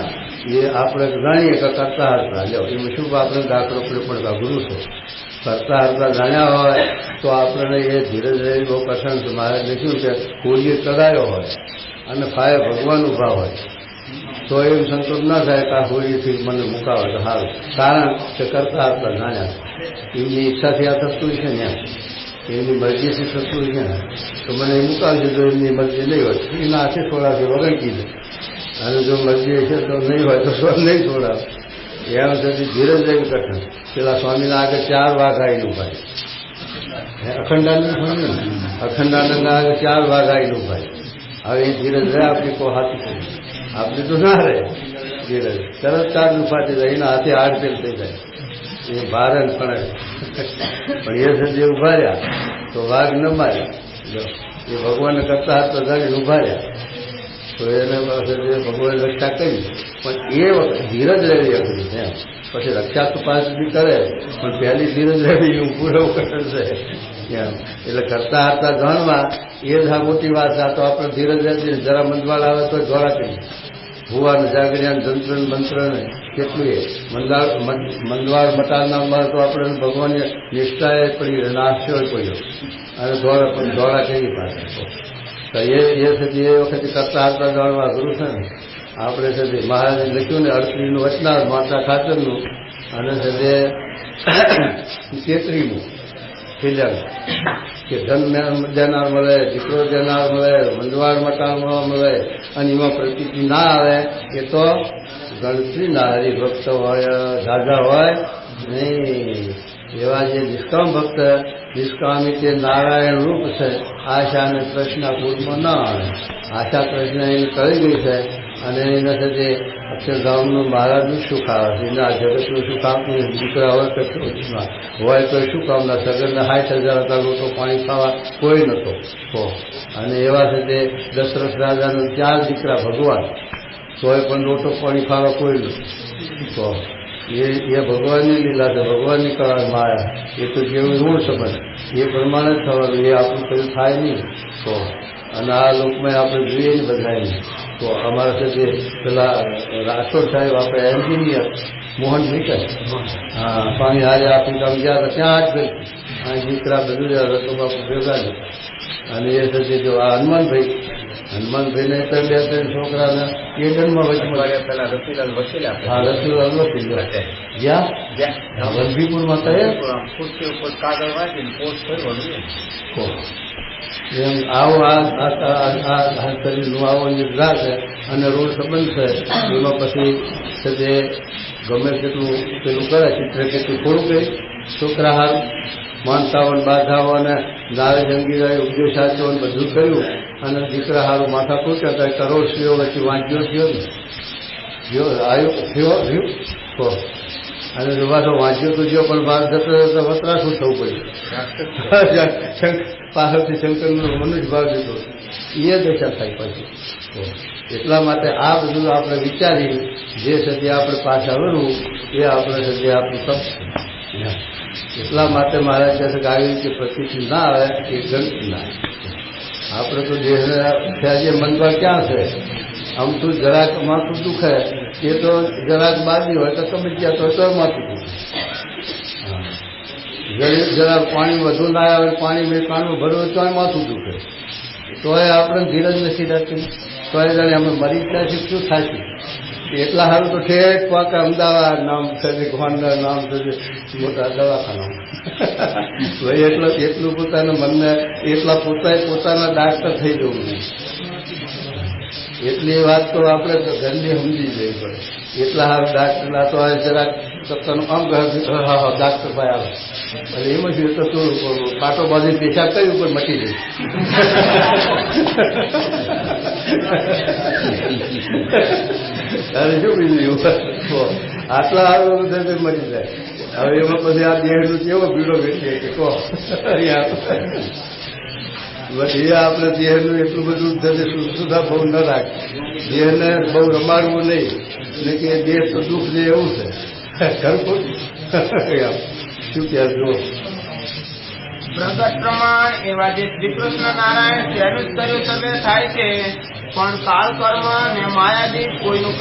એ આપણે જાણીએ કે કરતા હતા. લો એમાં શું આપણે દાખલો પડે ગુરુ છે કરતા હરતા જાણ્યા હોય તો આપણને એ ધીરજ રહી બહુ કઠણ છે. મહારાજ લખ્યું કે કોઈએ ચડાયો હોય અને ફાયે ભગવાન ઉભા હોય તો એમ સંતોષ ના થાય કે આ હોળીથી મને મુકાવે તો સારું. કારણ કે કરતા હરતા જાણ્યા એમની ઈચ્છાથી આ થતું છે ને, એમની મરજીથી થતું છે ને, તો મને એ મુકાવશે. જો એમની મરજી નહીં હોય એના હાથે છોડાવશે વગર કીધે, અને જો મરજી છે તો નહીં હોય તો નહીં છોડાવે. એમ થતી ધીરજ રહેવી કઠણ. પેલા સ્વામીના આગળ 4 વાઘ આવીને ઉભા, અખંડાનંદ સ્વામી અખંડાનંદના આગળ 4 વાઘ આવીને ઉભા. હવે એ ધીરજ રહે આપણી કોઈ હાથી કરી, આપણી તો ના રહે ધીરજ. તરત 4 ઉભા થઈ જાય, એના હાથે આડફેર થઈ જાય, એ ભારણ પણ એ સજે ઉભા રહ્યા તો વાઘ ન માર્યા. એ ભગવાનને કરતા હાથ વધારીને ઉભા રહ્યા તો એને ભગવાન રક્ષા કરી. પણ એ વખત ધીરજ રહેવી અઘરી છે. પછી રક્ષા તો પાંચ સુધી કરે, પણ પહેલી ધીરજ રહેવી હું પૂરો કરશે એમ. એટલે કરતા હારતા જાણવા એ જ આ મોટી વાત છે. આ તો આપણે ધીરજ રહેતી જરા મંદવાળ આવે તો જોડા કરી ભુવાને જાગર્યા જંત્ર મંત્ર ને કેટલું એ મંદવાળ મટાડનારમાં તો આપણે ભગવાનની નિષ્ઠાએ પડી નાશ્યો પડ્યો અને દોડા કેવી પાસે તો એ સુધી એ વખતે કરતા હારતા જાણવા અઘરું છે ને. આપણે સાથે મહારાજે લખ્યું ને 38નું વચનાર માતા ખાતરનું અને સાથે 33મું ખીલણ કે ધન દેનાર મળે, દીકરો દેનાર મળે, મંદવાડ મટાડવા મળે અને એમાં પ્રતિતિ ના આવે એ તો ગણતરી ના હરિભક્ત હોય દાદા હોય નહીં. એવા જે નિષ્કામ ભક્ત નિષ્કામી તે નારાયણ રૂપ છે. આશા અને પ્રશ્ન કૂટમાં ના આવે. આશા પ્રશ્ન એને કરી ગઈ છે અને એના સાથે અક્ષરધામનું મહારાજનું સુખ આવે છે. એના જગતનું સુખ આપતું દીકરા હોય તો હોય તો શું કામના સગનને 60,000 હતા લોકો પાણી ખાવા કોઈ નહોતો તો. અને એવા સાથે દશરથ રાજાનું 4 દીકરા ભગવાન તોય પણ લોટો પાણી ખાવા કોઈ નહોતું તો. એ ભગવાનની લીલા છે, ભગવાનની કળા માયા. એ તો જેવું ઋણ સંબંધ એ પ્રમાણે જ થવાનું. એ આપણું કયું થાય નહીં તો. અને આ લોકમાં આપણે જોઈએ ને બધાને તો અમારા સાથે પેલા રાઠોડ સાહેબ આપણે એન્જિનિયર મોહન વિકર પાણી હારે આફ્રિકામાં ગયા હતા ત્યાં જ ગઈ આ દીકરા બધું રતો બાપુ ભેગા છે. અને એ સાથે જો આ હનુમાનભાઈને 2-3 છોકરાને એ જન્મ વચમાં પેલા રસીલાલ વકીલ રસીલાલ વકીલ જ્યાં વલભીપુરમાં કયા ખુરશી ઉપર કાગળ વાંચીને પોસ્ટ કર્યો એમ. આવો આ શરીરનું આવો નિર્ધાર છે અને રોડ સંબંધ છે. એમાં પછી છે ગમે તેટલું પેલું કરે ચિત્ર કેટલું થોડું કંઈ છોકરા હાર માનતાઓ બાધાઓ અને નારદ અંગીરાએ ઉપદેશ આપ્યો અને બધું કર્યું અને દીકરા હારું માથા પૂછ્યા હતા. કરોડશીઓ વચ્ચે વાંચ્યો થયો ને આવ્યો તો અને પાછો વાંચ્યો તો ગયો પણ બહાર જતો વતરાશું થવું પડ્યું. પાછળથી શંકરનો મનુજ ભાવ દીધો એ દશા થાય પછી. એટલા માટે આ બધું આપણે વિચારી જે સદ્ય આપણે પાછા વળવું એ આપણે સદ્ય આપણું તપ છે. એટલા માટે મહારાજ કહે છે કે આવી રીતે પ્રતિથી ના આવે એ ગણતી ના. આપણે તો દેહને જે મનવા ક્યાં છે આમ તો જરાક માથું દુખે એ તો જરાક બાજી હોય તો કબજિયાત હોય તો માથું દુખે. જરાક પાણી વધુ ના આવે પાણી મેં કાણું ભરવું તો માથું દુખે તો એ આપણે ધીરજ નથી રહેતી તો એ જાણે અમે મરી ગયા છીએ શું થાય છે. એટલા સારું તો ઠેક પાક અમદાવાદ નામ છે ગોંડલ નામ છે મોટા દવાખાના એટલું પોતાના મનને એટલા પોતાના ડાક્ટર થઈ જવું નહીં. એટલી વાત તો આપણે ઘરની સમજી જવી પડે. એટલા સારું ડાક્ટરના તો જરાક સત્તાનું કામ ડાક્ટર ભાઈ આવે એટલે એમાં શું તો શું પાટો બાજુ પેશાબ કઈ ઉપર મટી જાય. અરે શું બીજું આટલા સારું મળી જાય. હવે એમાં પછી આ દેહનું કેવો ભીડો વેચીએ કે કહો એ આપણે દેહનું એટલું બધું સુધા બહુ ન રાખે. દેહને બહુ રમાડવું નહીં એટલે કે દેહ તો દુઃખ છે એવું છે ખરું ખોટું શું ક્યાં જુઓ. પ્રગટ પ્રમાણ એવા જે શ્રી કૃષ્ણ નારાયણ તેનું જ કર્યું સર્વે થાય છે પણ કાળ કર્મ ને માયાદીપ કોઈનું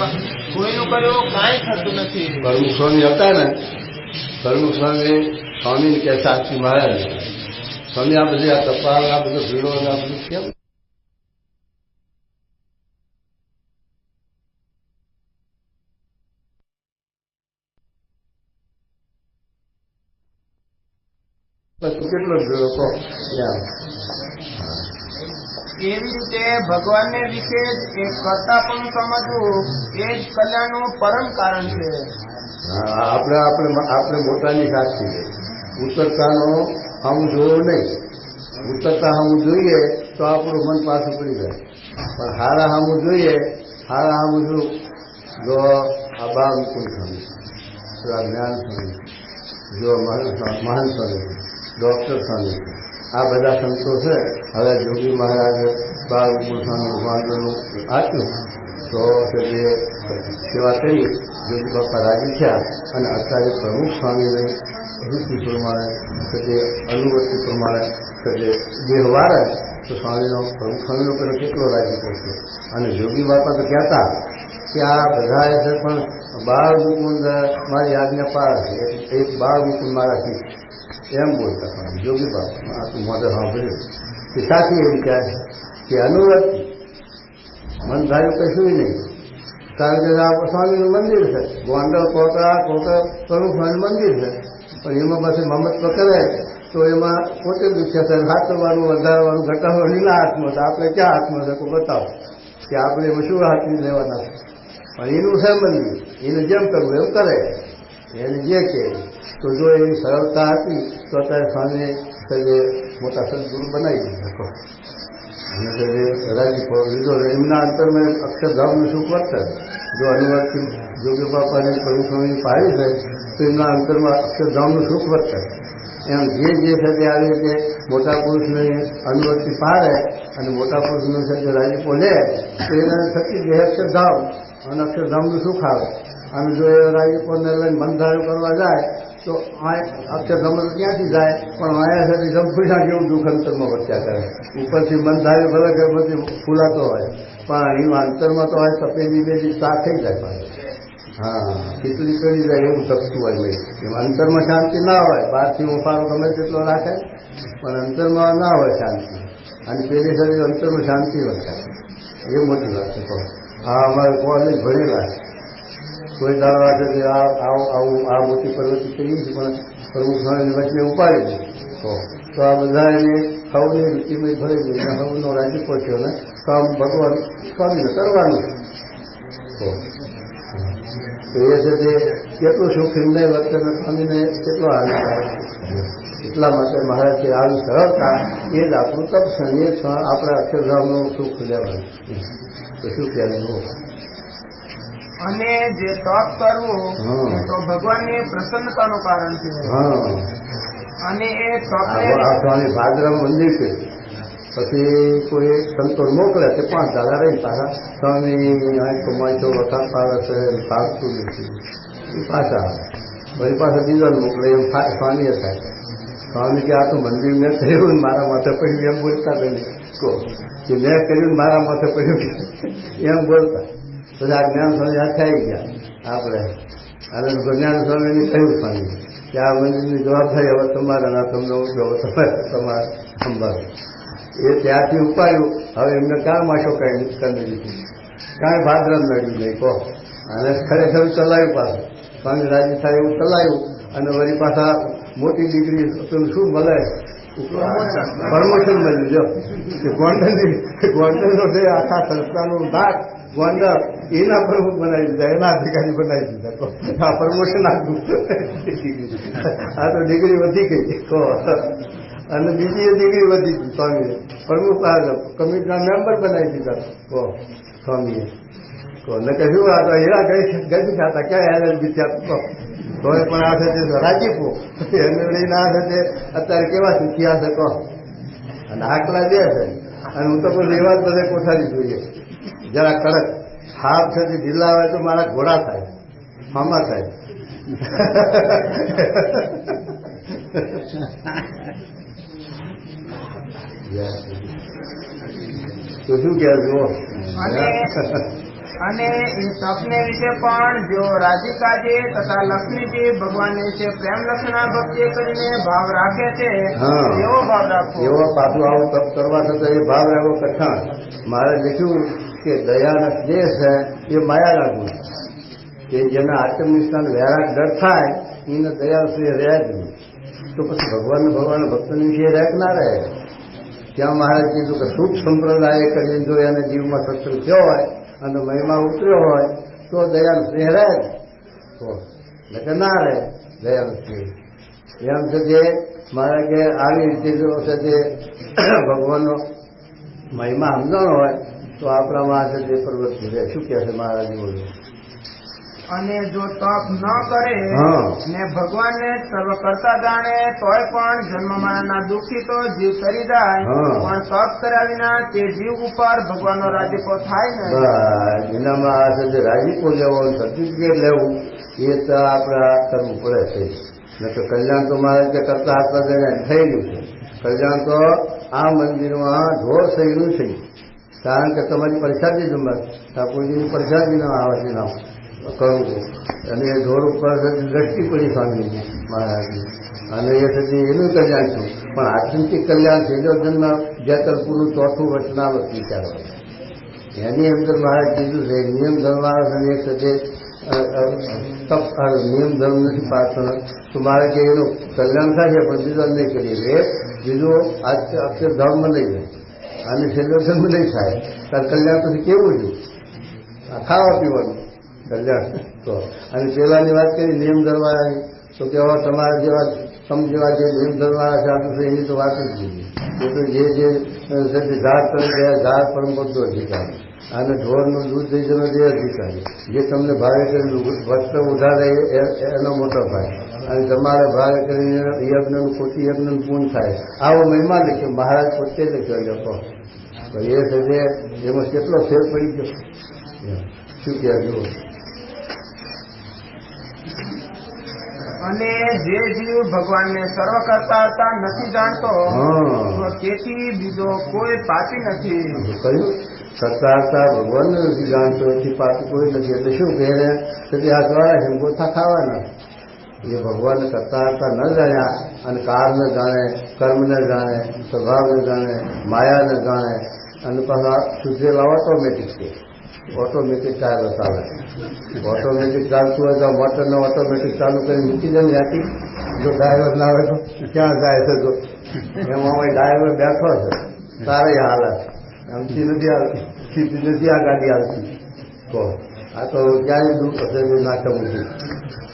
કર્યું કાંઈ થતું નથી. પ્રમુખ સ્વામી હતા ને પ્રમુખ સ્વામી સ્વામીને કે સાક્ષી મહારાજ સ્વામી આ બધી આ કપાળ આ બધું ભીડો આ બધું કેમ કેટલો ભીડો કહો એવી રીતે ભગવાનને વિશે જ એક કરતા પણ સમજવું એ જ કલ્યાણનું પરમ કારણ છે. આપણે મોટાની સાક્ષી છે. ઉતરતાનો આમ જોવો નહીં. ઉતરતા આમ જોઈએ તો આપણું મન પાછું પડી જાય. પણ હારા આમ જોઈએ, હારા આમ શું જો આ બાળ મુકુંદ સ્વામી, જો આ જ્ઞાન સ્વામી, જો મહાન સ્વામી, ડોક્ટર સ્વામી, આ બધા સંતો છે. હવે જોગી મહારાજ બાળ મુકુંદ સ્વામી ભગવાનનું આપ્યું તો જે સેવા કરી જોગી બાપા રાજી થયા અને અત્યારે પ્રમુખ સ્વામીને વૃત્તિ પ્રમાણે કે જે અનુવૃત્તિ પ્રમાણે કે જે વ્યવહાર તો સ્વામીનો પ્રમુખ સ્વામીનો પેલો કેટલો રાજી પડશે. અને જોગી બાપા તો કહેતા કે આ બધાએ છે પણ બાળ મુકુંદ મારી આજ્ઞા પાડે છે, એક બાળ મુકુંદ મારાથી એમ બોલતા સ્વામી જોગી બાપા આટલું મોઢે સાંભળ્યું કે સાચી એવી કહે કે અનુવૃત્તિ મન ધાર્યું કશું નહીં. કારણ કે આ સ્વામીનું મંદિર છે, ગોંડલ કોકરા પ્રમુખ સ્વામીનું મંદિર છે. પણ એમાં પછી મમત્વ કરે તો એમાં પોતે દુખ્યા છે. સાચવવાનું, વધારવાનું, ઘટાડવાનું એના હાથમાં છે. આપણે ક્યાં હાથમાં છે કોઈ બતાવો કે આપણે એમાં શું હાથવી લેવાના છે. પણ એનું છે મંદિર, એને જેમ કરવું એમ કરે, એને જે કહે. તો જો એની સરળતા હતી તો અત્યારે સ્વામીએ જે મોટા સદગુરુ બનાવી દીધા અને જે રાજીપો લીધો એમના અંતરમાં અક્ષરધામનું સુખ વર્તે. જો અનુવાદથી જોગી બાપાને પ્રભુ સ્વામીની પાડી છે તો એમના અંતરમાં અક્ષરધામનું સુખ વર્તે. એમ જે છે તે આવી રીતે મોટા પુરુષને અનુવર્તી પાડે અને મોટા પુરુષનું છે જે રાજીપો લે તો એને થકી જે અક્ષરધામ અને અક્ષરધામનું સુખ આવે. અને જો એ રાજીપોને લઈને મનધારું કરવા જાય તો અક્ષરધામ તો ક્યાંથી જાય, પણ આયા સાથે જંપુના જેવું દુઃખ અંતરમાં વર્ત્યા કરે. ઉપરથી મનધારું ભલે કે બધી ફૂલાતો હોય પણ એનું અંતરમાં તો હોય સફેદી બેદી ચા થઈ જાય પાછું. હા, ખીચડી કરી જાય એવું થતું હોય ભાઈ. એમાં અંતરમાં શાંતિ ના હોય. બહારથી ઉફારો ગમે તેટલો રાખે પણ અંતરમાં ના હોય શાંતિ. અને પેલી શરીર અંતરમાં શાંતિ વર્તાય એ મોટી વાત છે. હા, અમારે કોલેજ ભણેલા કોઈ દાડો રાખે કે આવું આ મોટી પ્રવૃત્તિ કરી છે પણ પ્રમુખ સ્વામીની વચ્ચે ઉપાડી તો આ બધા એને સૌની રૂચિમય ભરી ગઈ અને સૌનો રાજી પહોંચ્યો ને કામ ભગવાન સ્વામીને કરવાનું તો એ છે તે કેટલું સુખ એમને વર્તન સ્વામીને કેટલો આનંદ આવે. એટલા માટે મહારાજ કે આવી સરળતા એ જ આપણું તપ છે. એ આપણા અક્ષરધામનું સુખ લેવાનું તો શું કહેવું. અને જે તપ કરવું એ તો ભગવાનની પ્રસન્નતાનું કારણ છે. અને એ સ્વામી ભાદરમ મંદિર છે પછી કોઈ સંતો મોકલે તે 5 દાડા રહી પાછા સ્વામી કમાઈતો વખત પાડે છે ફાવતું નથી એ પાછા વળી પાછા બીજાને મોકલે એમ સ્વામી થાય. સ્વામી કે આ તો મંદિર મેં કર્યું ને મારા માથે પડ્યું એમ બોલતા બને કહો કે મેં કર્યું મારા માથે પડ્યું એમ બોલતા. પછી આ જ્ઞાન સ્વામી હાથે આવી ગયા આપણે અને જ્ઞાન સ્વામીને કહ્યું સ્વામી કે આ મંદિરની જવાબદારી હવે તમારે ના તમને હું કહું તમારે સંભાળો. એ ત્યાંથી ઉપાડ્યું. હવે એમને કાં માશો કાંઈ કરી દીધું, કાંઈ ભાદરમ નડ્યું નહીં કહો. અને ખરેખર ચલાવ્યું પાછું સ્વામી રાજી થાય એવું ચલાવ્યું. અને વળી પાછા મોટી ડિગ્રી શું મળે પ્રમોશન મળ્યું. જો કે ગોંડલનો જે આખા સંસ્થાનું નાક ગોંડલ એના પ્રમુખ બનાવી દીધા, એના અધિકારી બનાવી દીધા. આ પ્રમોશન આપ્યું. આ તો ડિગ્રી વધી ગઈ કહો. અને બીજી ડિગ્રી વધી ગઈ સ્વામીએ પ્રમુખ કમિટીના મેમ્બર બનાવી દીધા કહો સ્વામીએ કહો. ને કે શું આ તો એના ગઈ ખાતા ક્યાં એને બીજા તો પણ આ સાથે રાજીપો એને લઈને આ સાથે અત્યારે કેવા શીખ્યા છે કહો. અને આકલા દે છે. અને હું તો કોઈ લેવા જ બધે કોઠારી જોઈએ જરા કડક હાથ છે ઢીલા હોય તો મારા ઘોડા થાય મામા થાય. તો શું કે જુઓ અને એ તપને વિશે પણ જો રાધિકાજી તથા લક્ષ્મીજી ભગવાન વિશે પ્રેમ લક્ષણા ભક્તિ કરીને ભાવ રાખે છે હા. એવો ભાવ રાખવો. એવો પાછું આવું તપ કરવા થતો એ ભાવ એવો કઠણ. મારે લખ્યું કે દયાના સ્નેહ છે એ માયાના ગુણ કે જેના આત્મનિષ્ઠાન વૈરાગ ડર થાય એને દયા સ્નેહ રહ્યા જ નહીં. તો પછી ભગવાન ભક્તની વિશે રહે ના રહે. ત્યાં મહારાજ કીધું કે સુખ સંપ્રદાય કરીને જો એને જીવમાં સત્સંગ થયો હોય અને મહિમા ઉતર્યો હોય તો દયાનો સ્નેહ રહે તો એટલે ના રહે દયાનો સ્નેહ. એમ છે કે મારે કે આવી રીતે જો છે તે ભગવાનનો મહિમા સમજણ હોય તો આપણામાં છે તે પ્રવૃત્તિ રહે. શું કહે છે મહારાજ બોલું? અને જો તપ ન કરે હા. ને ભગવાનને સર્વ કરતા જાણે તોય પણ જન્મ મરણના દુઃખી તો જીવ કરી જાય હા. પણ તપ કર્યા વિના તે જીવ ઉપર ભગવાનનો રાજીપો થાય ને. બસ એનામાં આ છે જે રાજીપો લેવો સર્ટિફિકેટ લેવું એ તો આપણે કરવું પડે છે. ન તો કલ્યાણ તો મારે કે કરતા આપતા જઈને થયેલું છે. કલ્યાણ તો આ મંદિરમાં ઢોર થયેલું છે. કારણ કે તમારી પ્રસાદી જમત ઠાકોરજીની પ્રસાદી ના આવે છે નામ કરવું અને એ ઢોર ઉપર દ્રષ્ટિ પડી સ્વામીજી મહારાજની અને એ થતી એનું કલ્યાણ થયું. પણ આત્યંતિક કલ્યાણ છેલ્લો જન્મ જેતલપુરનું ચોથું વચનાવત વિચારો એની અંદર મહારાજ કીધું છે નિયમ ધર્મ એક સાથે તપ નિયમ ધર્મ નથી પાછળ તો મારે કે એનું કલ્યાણ થાય છે પણ બીજો નહીં કરીએ બીજો અક્ષરધામ નહીં જાય અને છેલ્લો જન્મ નહીં થાય તાર કલ્યાણ પછી કેવું છે? ખાવા પીવાનું કલ્યાણ તો. અને પેલાની વાત કરી નિયમ ધરવાળાની તો કે હવે તમારા જેવા જેવા જે નિયમ ધરવાળા છે આપણે એની તો વાત જ નહીં. એ તો જે ઝાડ કરી ગયા ઝાડ પરમ બધો અધિકારી અને ઢોરનું દૂધ થઈ જવાનો જે અધિકારી જે તમને ભાવે કરીને વસ્ત્ર ઉધારે એનો મોટો ભાઈ અને તમારે ભાવે કરીને યજ્ઞનું ખોટી યજ્ઞનું પૂર્ણ થાય આવો મહિમા લખ્યો મહારાજ પોતે લખ્યો લખો તો એ છે એમાં કેટલો ફેર પડી ગયો. શું કહેવા જુઓ? અને જે જીવ ભગવાનને સર્વ કરતા હતા નથી જાણતો તો તેથી બીજો કોઈ પાપી નથી. કહ્યું કરતા હતા ભગવાનને નથી જાણતો એથી પાપી કોઈ નથી. એટલે શું કહે તેથી આ દ્વારા છે ગોથા ખાવાના એ ભગવાનને કરતા હતા ન જાણ્યા અને કાળને જાણે કર્મને જાણે સ્વભાવને જાણે માયાને જાણે અને પાછા સુધરેલા ઓટોમેટિક છે. ઓટોમેટિક ટાયર ચાલે ઓટોમેટિક ચાલતું હોય તો મોટરને ઓટોમેટિક ચાલુ કરી મૂકી દે ત્યાંથી જો ડ્રાઈવર ના હોય તો ક્યાં જાય છે? જો એમાં હોય ડ્રાઈવર બેઠો છે તારે હાલત આમથી નથી આવતી સીધી નથી આ ગાડી આવતી તો આ તો ક્યાંય દુઃખ હશે નાખે મૂકી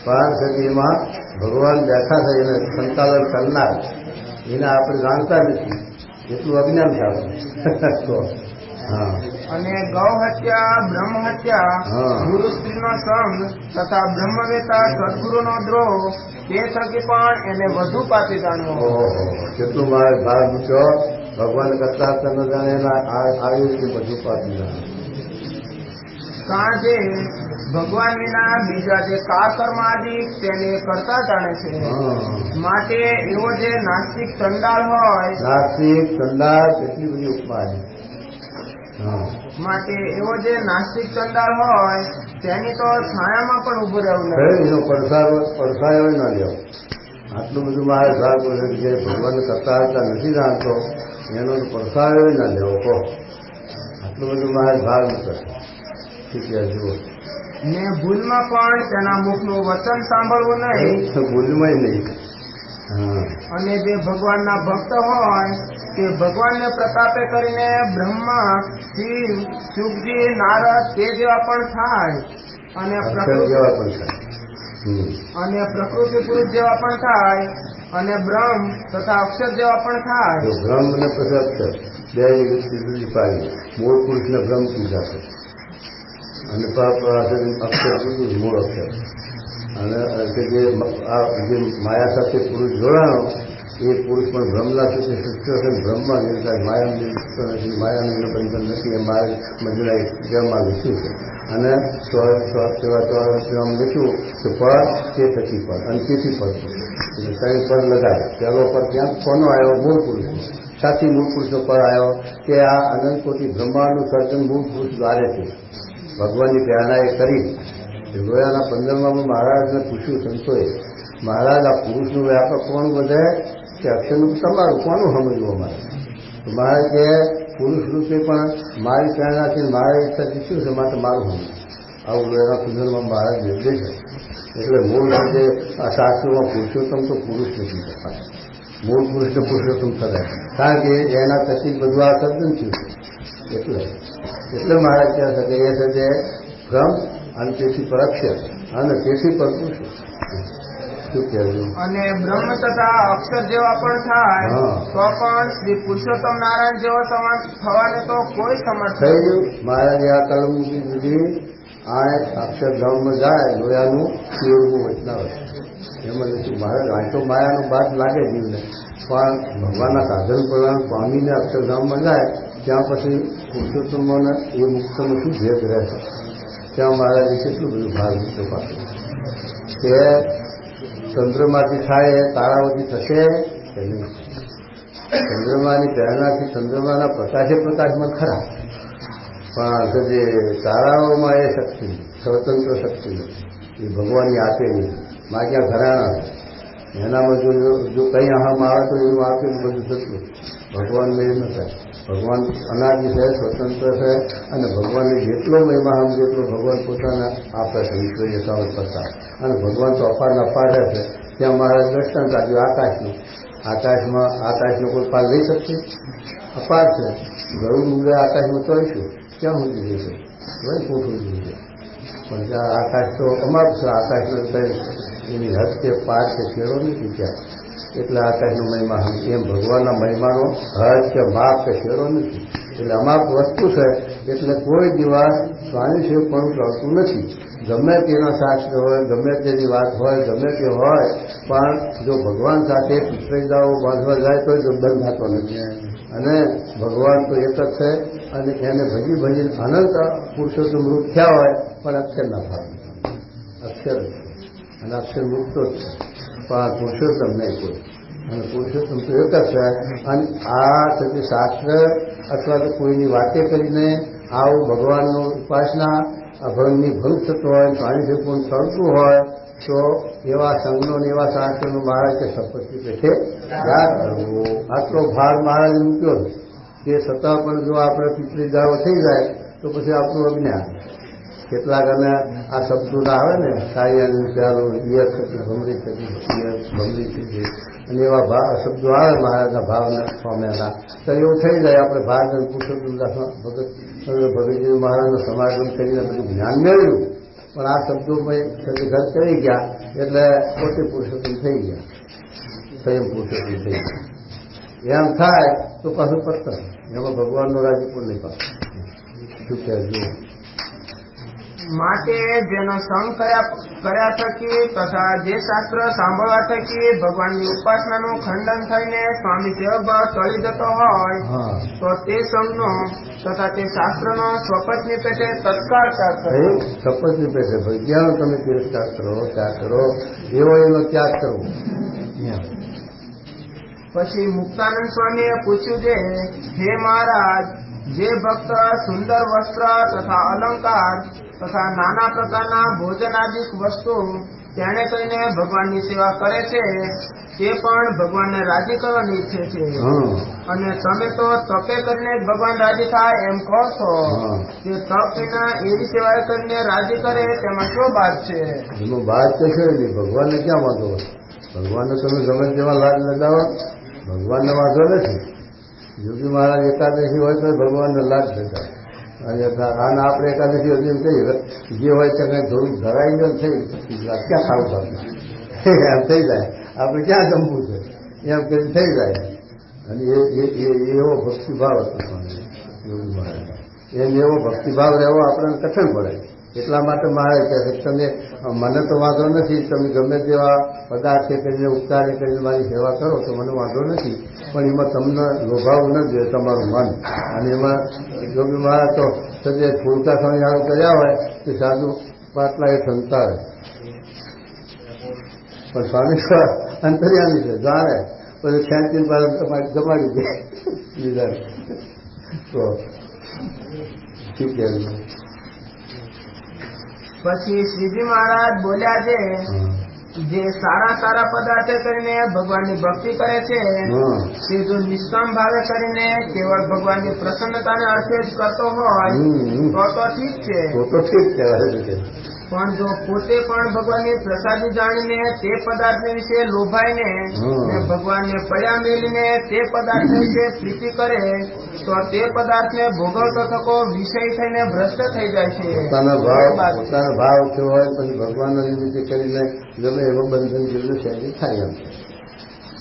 પણ સદીમાં ભગવાન બેઠા છે એને સંચાલન કરનાર એને આપણે જાણતા નથી એટલું અજ્ઞાન થાય તો. હા. અને ગૌ હત્યા બ્રહ્મ હત્યા ગુરુ સ્ત્રીનો સંગ તથા બ્રહ્મવેતા સદગુરુનો દ્રોહ તે થકી પણ એને વધુ પાપી જાણવો. કેટલું મારે ભાર મૂક્યો ભગવાન કરતા ન જાણે એના આવી રીતે બધું પાપી જાણે. કારણ કે ભગવાન વિના બીજા જે કા કર્મ આદિ તેને કરતા જાણે છે માટે એવો જે નાસ્તિક ચંડાળ હોય નાસ્તિક ચંડાળ કેટલી બધી ઉપમા માટે એવો જે નાસ્તિક ચંડાળ હોય તેની તો છાયામાં પણ ઉભું રહેવું નથી. એનો પડછાયો ના લેવો. આટલું બધું મારે ભાગ જે ભગવાન કરતા હતા નથી જાણતો એનો પડછાયો ના લેવો કહો. આટલું બધું મારે ભાગ નથી. જુઓ ને ભૂલમાં પણ તેના મુખનું વચન સાંભળવું નહીં. ભૂલમાં નહીં. અને જે ભગવાનના ભક્ત હોય તે ભગવાનને પ્રતાપે કરીને બ્રહ્મા શિવ શુકજી નારદ તે જેવા પણ થાય અને પ્રકૃતિ પુરુષ જેવા પણ થાય અને બ્રહ્મ તથા અક્ષર જેવા પણ થાય. બ્રહ્મ ને પછી અક્ષર બે જુદી પાડી મૂળ પુરુષને બ્રહ્મ કીધા છે અને અક્ષર જુદું મૂળ અક્ષર અને જે માયા સાથે પુરુષ જોડાણો એ પુરુષ પણ બ્રહ્મના સુધી શિક્ષણ બ્રહ્મમાં નિર્ધાર માયાનું નથી માયાનું બંધન નથી એ મારે મજૂરા જેમાં લખ્યું છે. અને લખ્યું કે પદ તે થકી પદ અને તેથી પદ એટલે કંઈ પદ લગાવે પહેલો પદ ક્યાં કોનો આવ્યો? મૂળ પુરુષનો. સાથી મૂળ પુરુષનો પદ આવ્યો કે આ અનંત કોટી બ્રહ્માંડનું સર્જન મૂળ પુરુષ દ્વારે છે ભગવાનની પ્રેરણા એ કરી. લોયાના 15માં મહારાજને પૂછ્યું સંતોએ, મહારાજ આ પુરુષનું વ્યાપક કોણ વધે કે અક્ષરનું તમારું કોનું સમજવું અમારે? તો મહારાજ કે પુરુષ રૂપે પણ મારી પ્રેરણાથી મારા ઈચ્છાથી શું છે માટે મારું સમજવું. આવું લોયાના 15માં મહારાજ નિર્દેશ છે. એટલે મૂળ રીતે આ શાસ્ત્રોમાં પુરુષોત્તમ તો પુરુષ નથી થતા, મૂળ પુરુષને પુરુષોત્તમ થતા, કારણ કે એના થકી બધું આ સર્જન થયું છે. એટલે મહારાજ કહે છે કે એ છે તે ભ્રમ અને તેથી પર અક્ષર અને તેથી પર પુરુષ. શું કહેવું? અને બ્રહ્મ તથા અક્ષર જેવા પણ થાય તો પણ શ્રી પુરુષોત્તમ નારાયણ જેવો સમાન થવાને તો કોઈ સમર્થ થઈ ગયું. મહારાજે આ કલમ મૂકી દીધી. આ અક્ષરધામમાં જાય લોયાનું શિવનું વચનાવે એમાં નથી. મહારાજ આ તો માયાનો બાદ લાગે જીવને, પણ ભગવાનના સાધન પ્રદાન સ્વામીને અક્ષરધામમાં જાય ત્યાં પછી પુરુષોત્તમોને એ મુક્તમાં શું ભેદ રહેશે ત્યાં મહારાજે કેટલું બધું ભાર મુક્ત પાડ્યું કે ચંદ્રમાંથી થાય એ તારાઓથી થશે કે નહીં. ચંદ્રમાની પ્રેરણાથી ચંદ્રમાના પ્રકાશે પ્રકાશમાં ખરા, પણ જે તારાઓમાં એ શક્તિ સ્વતંત્ર શક્તિ એ ભગવાનની આપેલી માગ્યા ઘરાણા એનામાં જો કંઈ અહમ આવે તો એનું આપેલું બધું થતું. ભગવાનને એ ન થાય. ભગવાન અનાદિ છે, સ્વતંત્ર છે અને ભગવાનને જેટલો મહિમા હમ જેટલો ભગવાન પોતાના આપે છે ઈશ્વરીય સાવત કરતા. અને ભગવાન તો અપારના પાડે છે. ત્યાં મહારાજ દ્રષ્ટાંત આપ્યું આકાશનું. આકાશનો કોઈ પાર લઈ શકશે? અપાર છે. ગરુડ ઉડે આકાશમાં ચોઈશું ક્યાં સુધી જશે? ભાઈ પોઠું જશે. પણ ત્યાં આકાશ તો અમાર છે. આકાશનો કંઈ એની હદ કે પાર કે છેડો નથી ત્યાં. એટલે આકાશનો મહિમા એમ ભગવાનના મહિમાનો હદ કે માપ કે છેડો નથી. એટલે અમાપ વસ્તુ છે. એટલે કોઈ દિવસ સ્વામી શિવ પણ કરતું નથી. ગમે તેના શાસ્ત્ર હોય, ગમે તેની વાત હોય, ગમે તે હોય, પણ જો ભગવાન સાથે પિતૃદાઓ બાંધવા જાય તો જ બંધ થતો નથી. અને ભગવાન તો એક જ છે અને એને ભજી અનંત પુરુષોત્તમ રૂપ થયા હોય પણ અક્ષર ના ભાવે. અક્ષર અને અક્ષર મુક્તો જ છે, પણ પુરુષોત્તમ નહીં કોઈ. અને પુરુષોત્તમ તો એક જ છે. અને આ થતી શાસ્ત્ર અથવા તો કોઈની વાતે કરીને આવું ભગવાનનું ઉપાસના અભંગની ભંગ થતો હોય, પાણી પણ થતું હોય તો એવા સંઘનો ને એવા શાસ્ત્રનો મહારાજ કે સંપત્તિ પેઠે યાદ કરવું. આટલો ભાર મહારાજે મૂક્યો કે છતાં પણ જો આપણે પિતૃદાવો થઈ જાય તો પછી આપણું અજ્ઞાન. કેટલાક અને આ શબ્દો આવે ને સારિયાનું ચાલો ઈયર થતી ભમરી થઈ ગઈ અને એવા શબ્દો આવે મહારાજના ભાવના સ્વામ્યાના તો એવું થઈ જાય. આપણે ભારત પુરુષોત્તમદાસ ભગતજી મહારાજનો સમાગમ કરીને બધું જ્ઞાન મેળવ્યું પણ આ શબ્દોમાં ઘર કરી ગયા એટલે પોતે પુરુષોત્તમ થઈ ગયા, સ્વયં પુરુષોત્તમ થઈ ગયા. એમ થાય તો પાછું પત્તર એમાં ભગવાનનો રાજ્ય પણ નહીં પાછું. શું કહેજો? માટે જેનો સંગ કર્યા થકી તથા જે શાસ્ત્ર સાંભળવા થકી ભગવાનની ઉપાસનાનું ખંડન થઈને સ્વામી સેવક ભાવ ટળી જતો હોય તો તે સંઘનો તથા તે શાસ્ત્રનો સ્વપચની પેટે તત્કાળ ત્યાગ કરવો. સ્વપચની પેટે ભજ્યાનો તમે તિરસ્કાર કરો, ત્યાગ કરો, એનો ત્યાગ કરવો. પછી મુક્તાનંદ સ્વામીએ પૂછ્યું છે, હે મહારાજ, જે ભક્ત સુંદર વસ્ત્ર તથા અલંકાર તથા નાના પ્રકારના ભોજનાદિક વસ્તુ તેને કહીને ભગવાનની સેવા કરે છે તે પણ ભગવાનને રાજી કરવાની ઈચ્છે છે અને તમે તો તપે કરીને જ ભગવાન રાજી થાય એમ કહો છો. તે તપ વિના એવી સેવા કરીને રાજી કરે તેમાં શું બાદ છે? એમાં બાદ તો છે નહીં. ભગવાનને ક્યાં વાંધો હોય? ભગવાનને તમે ગમે તેમાં લાડ લગાવો, ભગવાનને વાંધો નથી. યોગી મહારાજ એકાદશી હોય તો ભગવાનને લાડ થતા અને આપણે એકાદશી હજી એમ કહીએ જે હોય ત્યાં કંઈ થોડું ધરાઈ ગયો થઈ ક્યાં ખાવું થતું એમ થઈ જાય. આપણે ક્યાં જમવું છે એમ કરી થઈ જાય. અને એવો ભક્તિભાવ હતો યોગી મહારાજ. એમ એવો ભક્તિભાવ રહેવો આપણને કઠણ પડે. એટલા માટે મહારાજ કહે છે તમે મને તો વાંધો નથી, તમે ગમે તેવા પદાર્થે કરીને ઉપકારે કરીને મારી સેવા કરો તો મને વાંધો નથી, પણ એમાં તમને લોભાવવું ન જોઈએ તમારું મન. અને એમાં યોગી મહારાજ તો સજે ફૂલકા સ્વામિનારાયણ કર્યા હોય કે સાધુ પાટલા એ સંતાડે પણ સ્વામી અંતર્યામી છે જાણે પછી ખેંચીને જમાડી દે બીજા. તો શું કહેવું? પછી શ્રીજી મહારાજ બોલ્યા છે, હા. જે સારા સારા પદાર્થ કરીને ભગવાનની ભક્તિ કરે છે હા. તે જો નિષ્કામ ભાવે કરીને કેવળ ભગવાનની પ્રસન્નતાને અર્થે જ કરતો હોય હમ. તો ઠીક છે, તો ઠીક કહેવાય છે. પણ જો પોતે પણ ભગવાનની પ્રસાદી જાણીને તે પદાર્થ વિશે લોભાઈને ને ભગવાનને પડ્યા મેલીને તે પદાર્થ વિશે પ્રીતિ કરે તો તે પદાર્થને ભોગવતો થકો વિષય થઈને ભ્રષ્ટ થઈ જાય છે. પોતાનો ભાવ થયો હોય પછી ભગવાનનો નિમિત્તે કરીને ગમે એવો બંધન જેવું શૈલી થાય. એમ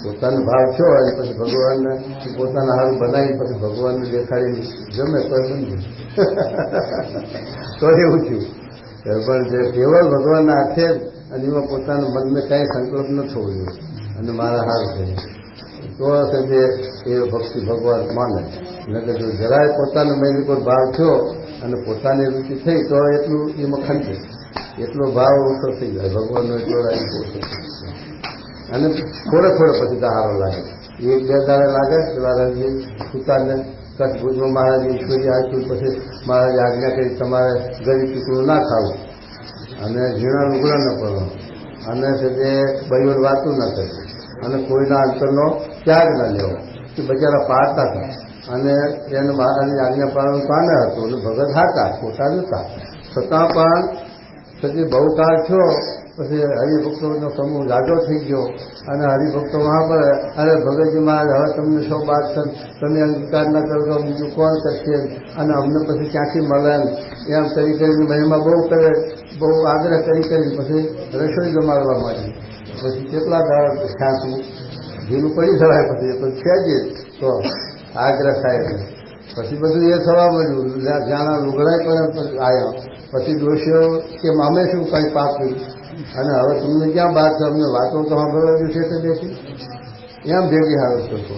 પોતાનો ભાવ થયો હોય પછી ભગવાનને પોતાના હારું બનાવી પછી ભગવાનને દેખાડી ગમે તો બંધન તો એવું થયું. પણ જે કેવળ ભગવાનના હાથે અને એમાં પોતાના મનને કાંઈ સંકલ્પ ન થવો જોઈએ અને મારા હાર છે તો હશે જે એ ભક્તિ ભગવાન માને. એટલે કે જો જરાય પોતાનો મેલી પર ભાવ થયો અને પોતાની રૂચિ થઈ તો એટલું એમાં ખંડે એટલો ભાવ ઓછો થઈ જાય. ભગવાનનો એટલો રાજી ઓછો થઈ જાય અને થોડે પછી દહારો લાગે. એક બે દાડે લાગે પેલા રંગી સુતાને કચ્છ ભુજમાં મહારાજ ઈશ્વરી આપ્યું પછી મહારાજ આજ્ઞા કરી તમારે ગરીબ ટુકડું ના ખાવું અને ઝીણા લુગડા ન પડવા અને તે બૈવર વાતું ન કરવી અને કોઈના અંતરનો ત્યાગ ન લેવો. કે બચારા પાડતા હતા અને એને મહારાજની આજ્ઞા પાડવાનું કાને હતું અને ભગત હતા ખોટા નતા છતાં પણ પછી બહુ કાળ થયો પછી હરિભક્તોનો સમૂહ જાજો થઈ ગયો અને હરિભક્તો વહાં પર અરે ભગતજી મહારાજ હવે તમને સૌ બાદ છે, તમે અંગીકાર ન કરો તો બીજું કોણ કરશે અને અમને પછી ક્યાંથી મળે એમ કરીને મહિમા બહુ કરે, બહુ આગ્રહ કરી પછી રસોઈ જમાડવા માંડી. પછી કેટલા દાડા ખાંસું ઘીનું પડી જવાય પછી એ તો છે જ તો આગ્રહ થાય પછી બધું એ થવા મળ્યું. જ્યાંના લુગડાય પણ આવ્યા પછી દોષીઓ કે અમે શું કંઈ પાપ્યું અને હવે તમને ક્યાં બાદ છે, અમને વાતો તો સાંભળવા છે તો બેસી એમ ભેગી હાલત કરતો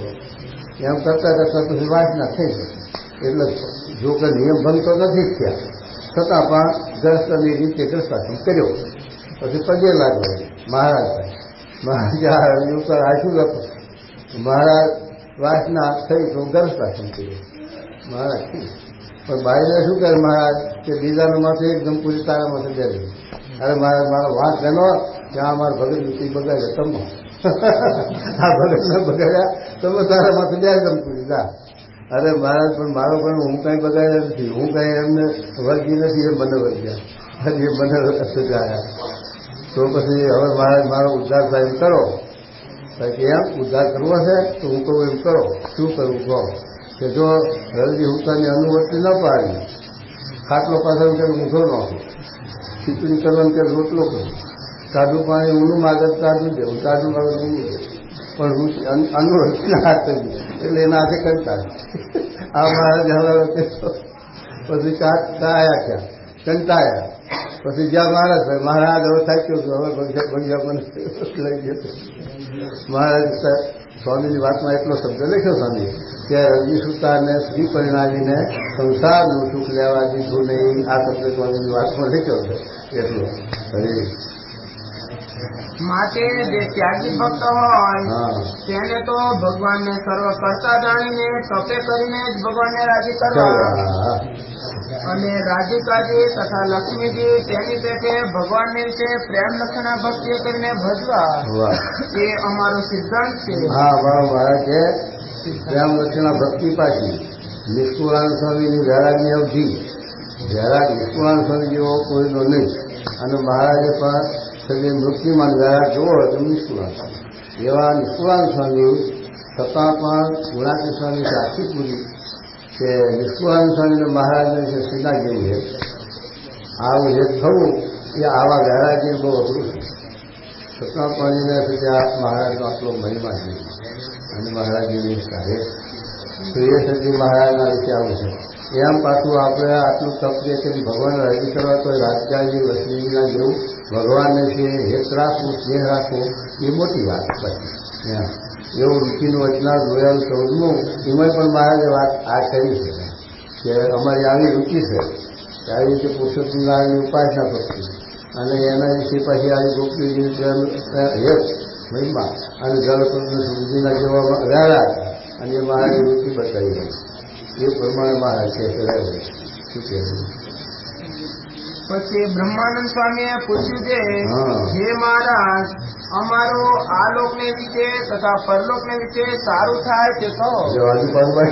એમ કરતાં પછી વાસના થઈ ગઈ. એટલે જો કે નિયમ ભંગ તો નથી થયા છતાં પણ ગ્રસ્તની રીતે ગ્રસ્તાશ્રમ કર્યો. પછી પગે લાગ્યો મહારાજ આ શું લખો મહારાજ વાસના થઈ તો ગ્રસ્તાશ્રમ કર્યો મહારાજ. પણ ભાઈને શું કરે મહારાજ કે બીજાનો માથે એકદમ પૂરી તારા માથે બે ગઈ. અરે મહારાજ મારો વાત ગણો ત્યાં અમારા ભગત નીતિ બગાડે તમે આ ભગતને બગાડ્યા તમે તારા માથે બે ગમ પૂરી જા. અરે મહારાજ પણ મારો પણ હું કાંઈ બગાડ્યા નથી, હું કાંઈ એમને વર્ગી નથી, એ મને વર્ગ્યા એ મને સજાયા. તો પછી હવે મહારાજ મારો ઉદ્ધાર થાય એમ કરો કે એમ ઉદ્ધાર કરવો છે તો હું કહું એમ કરો. શું કરવું કહો કે જો રલજી હુકાની અનુવર્તી ન પાડી ખાટલો પાછળ કે ઊંધો ન હોય, ખીચડી કરવાનું કે રોટલો કરું, કાઢું પાણી ઊંડું માગત કાઢું દે હું કાઢું માગત ઊંડું દે પણ હું અનુવર્તી હાથ કરી એટલે એના હાથે કરતા આ મહારાજ હવે પછી આયા ક્યાં કંટાયા. પછી જ્યાં મહારાજ હવે થાક્યો છું હવે ભગિયા મને લઈ ગયો. મહારાજ સ્વામીની વાતમાં એટલો શબ્દ લખ્યો સ્વામી કે રજી સુતાને સ્ત્રી પરિણામીને સંસારનું સુખ લેવા દીધું નહીં. આ શબ્દ સ્વામીની વાતમાં લખ્યો છે એટલો. માટે જે ત્યાગી ભક્ત હોય તેને તો ભગવાનને સર્વ કરતા જાણીને તપે કરીને જ ભગવાનને રાજી કરવા અને રાજીકાજી તથા લક્ષ્મીજી તેની પેટે ભગવાનને વિશે પ્રેમ લક્ષણા ભક્તિ કરીને ભજવા એ અમારો સિદ્ધાંત છે. હા બરાબર છે. પ્રેમ લક્ષણા ભક્તિ પાછી નિષ્કુળાન સ્વામીની વૈરાગની અવધિ વૈરાગ નિષ્કુળાન સ્વામી જેવો કોઈનો નહીં. અને મહારાજે પણ સગી મૃત્યુમાં વૈરાગ જોવો હોય તો નિષ્કુળાન એવા નિષ્કુળાન સ્વામી છતાં પણ ગુણાતી સ્વામી આખી પૂરી કે નિષ્કુળાન સ્વામીને મહારાજને જે સીધા જેવું છે આવું જે થવું એ આવા વૈરાગી બહુ અઘરું છે. છતાં પણ એને ત્યાં મહારાજનો આટલો મહિમા છે અને મહારાજની કાર્ય તો એ સજી મહારાજના વિશે આવું છે. એમ પાછું આપણે આટલું તપ કે ભગવાન રાજી કરવા તો રાજકાજી લક્ષ્મીજીના જેવું ભગવાનને છે હેત રાખવું સ્નેહ રાખવું એ મોટી વાત પછી એવું ઋષિનું વચના જોયેલ 14મું એમાં પણ મહારાજે વાત આ કરી છે કે અમારી આવી રુચિ છે કે આવી રીતે પુરુષોત્તમ નારાયણની ઉપાસના કરતી અને એના વિશે પછી આવી ગોપીજી હેત મહિમા અને જળપ્રભુ સુધીના જેવા રહ્યા અને એ મહારાજે રુચિ બતાવી એ પ્રમાણે મહારાજ છે શું કહેવું. પછી બ્રહ્માનંદ સ્વામીએ પૂછ્યું છે, હા. હે મહારાજ, અમારો આ લોકને વિશે તથા પરલોકને વિશે સારું થાય તે કહો. જો આજુ પાછું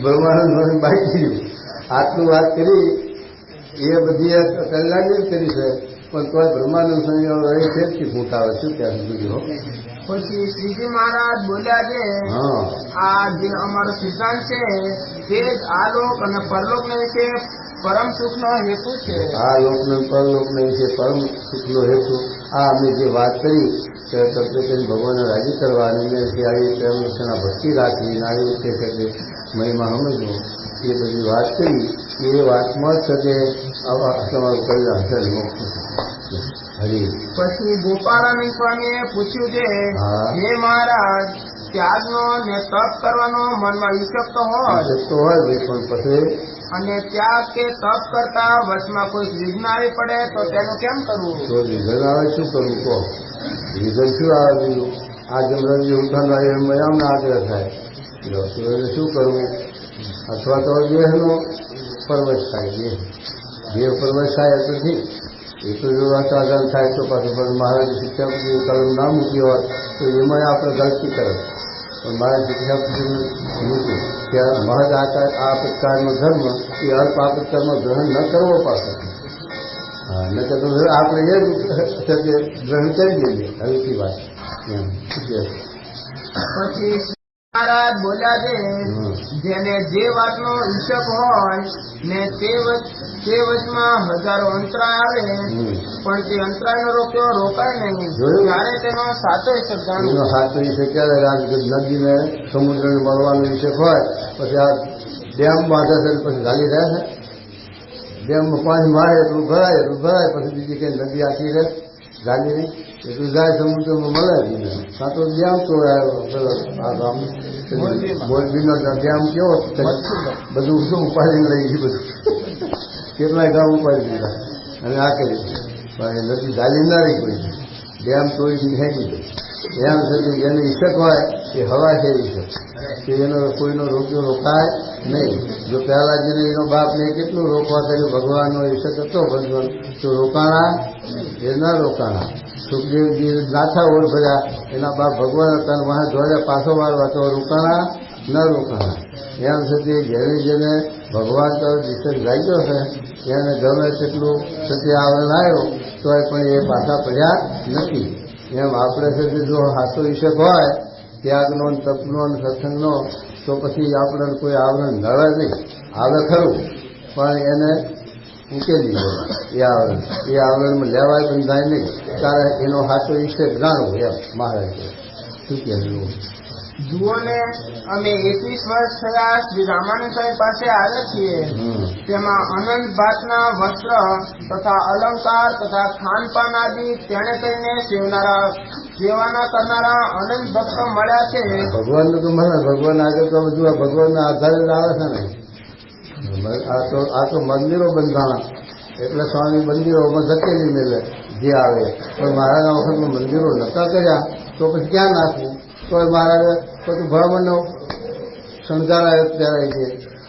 બ્રહ્માનંદ સ્વામી બાકી આટલું વાત કરી એ બધી કલ્યાણ કરી છે, પણ કોઈ બ્રહ્માનંદ સ્વામી રહે છે જ મોટા આવે શું ત્યાં સુધી હો. પછી શ્રીજી મહારાજ બોલ્યા છે, હા. આ જે અમારો સિદ્ધાંત છે તે જ આ લોક અને પરલોકને વિશે પરમ સુખનો હેતુ છે. આ લોકને પરલોકને વિશે પરમ સુખનો હેતુ આ અમે જે વાત કરી કે તત્વચંદ ભગવાનને રાજી કરવાની ને કે આવી પ્રેમના ભક્તિ રાખવી આવી રીતે છે કે મહિમા સમજવો એ બધી વાત કરી એ વાતમાં જ છે કે તમારું કલ્યાણ છે મોક્ષ હરી. પછી ગોપાળાનંદ સ્વામીએ પૂછ્યું છે, હા. હે મહારાજ, ત્યાગનો ને તપ કરવાનો મનમાં ઈચ્છક તો હોય તો હોય ભાઈ, પણ પછી અને ત્યાગ કે તપ કરતા વચમાં કોઈ વિઘ્ન આવી પડે તો તેનું કેમ કરવું? તો રીઝન આવે શું કરવું કહો? રીઝન શું આવે બીજું? આ જેમ રવિ ઉઠાણ આવે એમ એમને આગ્રહ થાય શું કરવું? અથવા તો દેહનો પરવશ થાય, દેહ પરવશ થાય તો ઠીક, એ તો જો અસાધારણ થાય તો પાછું પણ મહારાજ શિક્ષાપતિ કલમ ના મૂકી હોત તો એમાં આપણે ગલતી કરે. પણ મારા શિક્ષાપતિ મૂક્યું કે મહદ આ પ્રકારનો ધર્મ એ અલ્પ આ પ્રકારનો ગ્રહણ ન કરવો પાછો. હા, ન તો આપણે એ જ ગ્રહણ કરી દઈએ હલકી વાત એમ. પછી મહારાજ બોલ્યા છે, જેને જે વાતનો ઈચ્છક હોય ને તે વચમાં હજારો અંતરાય આવે પણ તે અંતરાયનો રોક્યો રોકાય નહીં, ત્યારે તેનો સાચો ઈચ્છક જાણવો. એનો સાચો ઈચ્છક ક્યારે? નદીને સમુદ્રને મળવાનો ઈચ્છક હોય પછી આ ડેમ બાંધે છે પછી ગાલી રહે છે. ડેમમાં પાણી મારે એટલું ભરાય પછી બીજી કઈ નદી આખી રહે ગાલી નહીં એટલું જાય સમુદ્રમાં મળે જ નહીં. કાં તો ડેમ તો આ ગામ મોરબીનો ડેમ કેવો બધું શું ઉપાડીને લઈ ગયું બધું કેટલાય ગામ ઉપાડી દીધા અને આ કરી પણ નદી ગાલી ના રહી કોઈ ડેમ તોડી ફેંકી દે. એમ થતી જેને ઈચ્છક હોય એ હવા છે ઈચ્છક કે એનો કોઈનો રોક્યો રોકાય નહીં. જો પહેલા જેને એનો બાપને કેટલું રોકવા કર્યું ભગવાનનો ઈચ્છક હતો ભગવાન તો રોકાણા એ ન રોકાણા. સુખદેવજી નાથા ઓર ભર્યા એના બાપ ભગવાન હતા વાહ જોડ્યા પાછો વાળવા તો રોકાણા ન રોકાણા. એમ થતી જેને ભગવાન તો ઈચ્છક જાગ્યો છે એને ગમે તેટલું સત્ય આવરણ આવ્યો તો પણ એ પાછા પડ્યા નથી. એમ આપણે છે જો સાચો ઈચ્છક હોય ત્યાગનો તપનો સત્સંગનો તો પછી આપણે કોઈ આવરણ નડે નહીં. આવે ખરું પણ એને ઉકેલી જાય એ આવરણમાં લેવાય બંધાય નહીં. ત્યારે એનો સાચો ઈચ્છક જાણવો એમ મહારાજ શું કહેવું. જુઓ ને, અમે 21 વર્ષ થયા શ્રી રામાનંદ સ્વામી પાસે આવ્યા છીએ. તેમાં અનંત ભાતના વસ્ત્ર તથા અલંકાર તથા ખાનપાન આદિ તેને કરીને સેવાના કરનારા અનંત ભક્તો મળ્યા છે. ભગવાનનું તો મળે, ભગવાન આગળ તો બધું ભગવાનના આધારે જ આવે છે ને. આ તો મંદિરો બંધાણા એટલે સ્વામી મંદિરોમાં ધકેલી મેલે જે આવે. પણ મહારાજના વખતમાં મંદિરો નતા કર્યા તો પછી ક્યાં નાખવું? તો મહારાજે બધું બ્રાહ્મણનો શણગારાય ત્યારે છે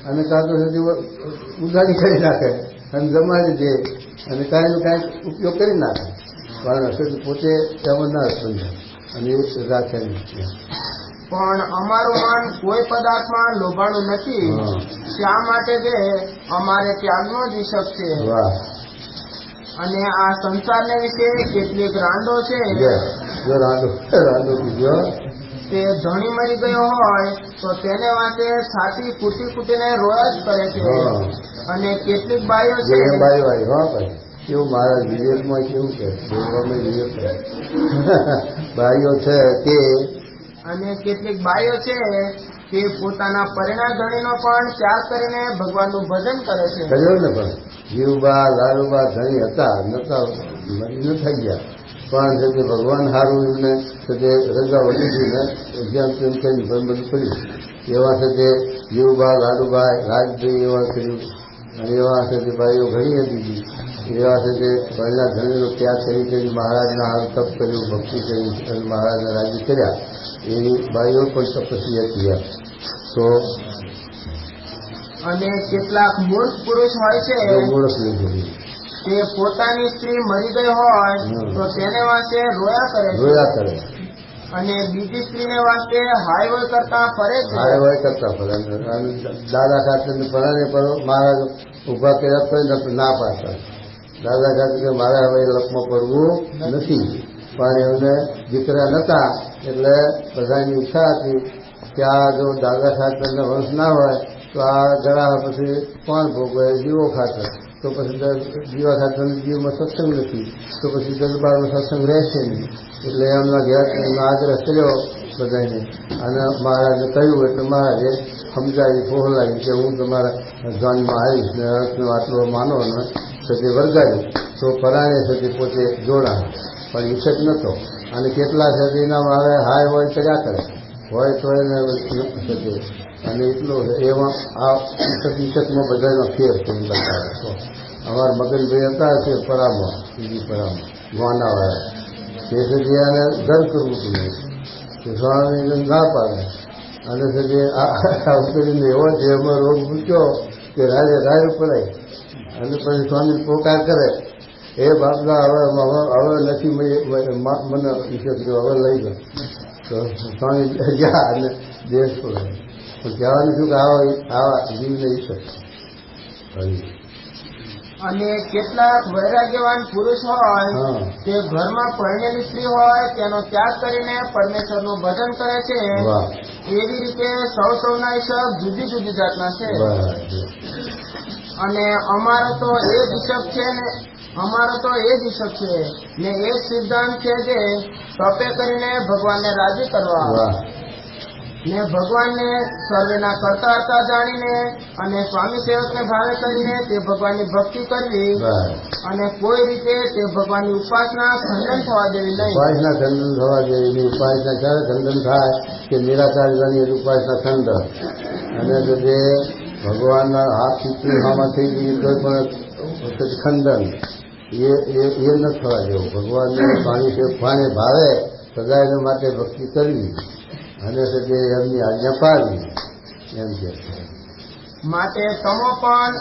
અને કાં તો સુધી ઉધારી કરી નાખે અને જમાડી દે અને કાંઈ કાંઈક ઉપયોગ કરી નાખે. પણ પોતે તેમાં ના સમજાય અને એ રાખે નહીં. પણ અમારું મન કોઈ પદાર્થમાં લોભાણું નથી. શા માટે કે અમારે ત્યાગનો જ ઈચ્છક છે. અને આ સંસારને વિશે કેટલીક રાંડો છે રાંડો કીધો તે ધણી મરી ગયો હોય તો તેને વાંચે છાતી કૂટીને રોયા જ કરે છે. અને કેટલીક બાઈઓ છે કેવું મારા વિવેકમાં કેવું છે વિવેક બાઈઓ છે તે અને કેટલીક બાઈઓ છે તે પોતાના પરિણામ ધણીનો પણ ત્યાગ કરીને ભગવાનનું ભજન કરે છે. કર્યો ને પણ જીવબા લાલુબા ધણી હતા નતા ન થઈ ગયા પણ છે ભગવાન સારું એમને રજા વધી હતી ને જેમ તેમ કરીને બધું કર્યું. એવા છે તે જીવબા લાલુબા રાજભાઈ એવા કર્યું અને એવા છે તે બાઈઓ ઘણી હતી. એવા છે તે બળના ધણીનો ત્યાગ કરી મહારાજના હાલ તપ કર્યું ભક્તિ કરી અને મહારાજના રાજ્ય કર્યા. એવી બાઈઓ પણ તપસ્વી હતી. તો અને કેટલાક મૂર્ખ પુરુષ હોય છે મૂર્ખ લીધેલી તે પોતાની સ્ત્રી મરી ગઈ હોય તો તેને વાંચે રોયા કરે છે રોયા કરે, અને બીજી સ્ત્રીને વાંચે હાય હોય કરતા ફરે છે. હાય હોય કરતા ફરે. અને દાદા ખાતર પરાણે પર મહારાજ ઉભા કર્યા તો ના પાડતા. દાદા ખાતર કે મારે હવે એ લપમાં પડવું નથી, પણ એમને દીકરા નતા એટલે બધાની ઈચ્છા હતી કે આ જો દાદા ખાતરનો વંશ ના હોય તો આ ગળા પછી કોણ ભોગવે? જીવો ખાતર. તો પછી જીવા ખાતર જીવમાં સત્સંગ નથી, તો પછી દરબારમાં સત્સંગ રહેશે નહીં. એટલે એમના ઘેર એમનો આગ્રહ કર્યો બધાને, અને મહારાજે કહ્યું એટલે મહારાજે સમજાવી ફોહલાવી કે હું તમારા ધ્યાનમાં આવીશ ને અર્થનો આટલો માનો ને સતે વર્ગાડ્યું. તો પરાણે સતે પોતે જોડા, પણ ઈચ્છત નહોતો. અને કેટલા સદીના મારે હાય હોય કર્યા કરે હોય તો એને સતે. અને એટલું એમાં આ ઈચ્છતમાં બધાનો ફેર છે એમ બતાવે. તો અમારા મગનભાઈ હતા તે પરામાં, બીજી પરામાં ગોનાવાળા, તે સુધી એને ઘર કરવું હતું નહીં, તો સ્વામી ના પાડે. અને સુધી આ કરીને એવો છે એમાં રોગ મૂક્યો કે રાડે પડાય. અને પછી સ્વામી પોકાર કરે, એ બાપના હવે નથી મને ઈચ્છત ગયો, હવે લઈ ગયો. તો સ્વામી ગયા અને દેશ પડે. પણ કહેવાનું શું કે આવા જીવને ઈચ્છત. અને કેટલાક વૈરાગ્યવાન પુરુષ હોય તે ઘરમાં પરણેલી સ્ત્રી હોય તેનો ત્યાગ કરીને પરમેશ્વરનું ભજન કરે છે. એવી રીતે સૌના હિસાબ જુદી જુદી જાતના છે. અને અમારો તો એ જ હિસાબ છે ને એ સિદ્ધાંત છે કે તપે કરીને ભગવાનને રાજી કરવા ને ભગવાનને સર્વેના કરતા હતા જાણીને અને સ્વામી સેવકને ભાવે કરીને તે ભગવાનની ભક્તિ કરવી અને કોઈ રીતે તે ભગવાનની ઉપાસના ખંડન થવા દેવી નહીં. ઉપાસના ખંડન થવા દેવી. ઉપાસના ક્યારે ખંડન થાય કે નિરાકાર ગણી ઉપાસના ખંડન. અને જો જે ભગવાનના હાથ ચૂંટણીમાં થઈ ગઈ કોઈ પણ ખંડન એ ન થવા દેવું. ભગવાનને પાણી છે પાણી ભાવે સદાય માટે ભક્તિ કરવી અને તે એમની આજ્ઞા પાડવી એમ કે. માટે તમો પણ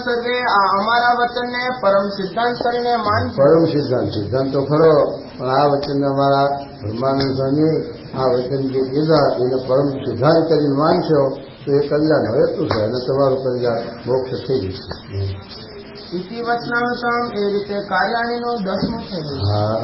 સર્વે આ અમારા વચનને પરમ સિદ્ધાંત કરીને માનજો. પરમ સિદ્ધાંત તો ખરો, પણ આ વચન અમારા બ્રહ્માનંદ સ્વામી આ વચન જે કીધા એને પરમ સિદ્ધાંત કરીને માનશો તો એ કલ્યાણ હવે એટલું છે, અને તમારું કલ્યાણ મોક્ષ થઈ જશે. ઇતિ વચનામૃતમ એ રીતે કાર્યાણીનું 10મું છે. હા.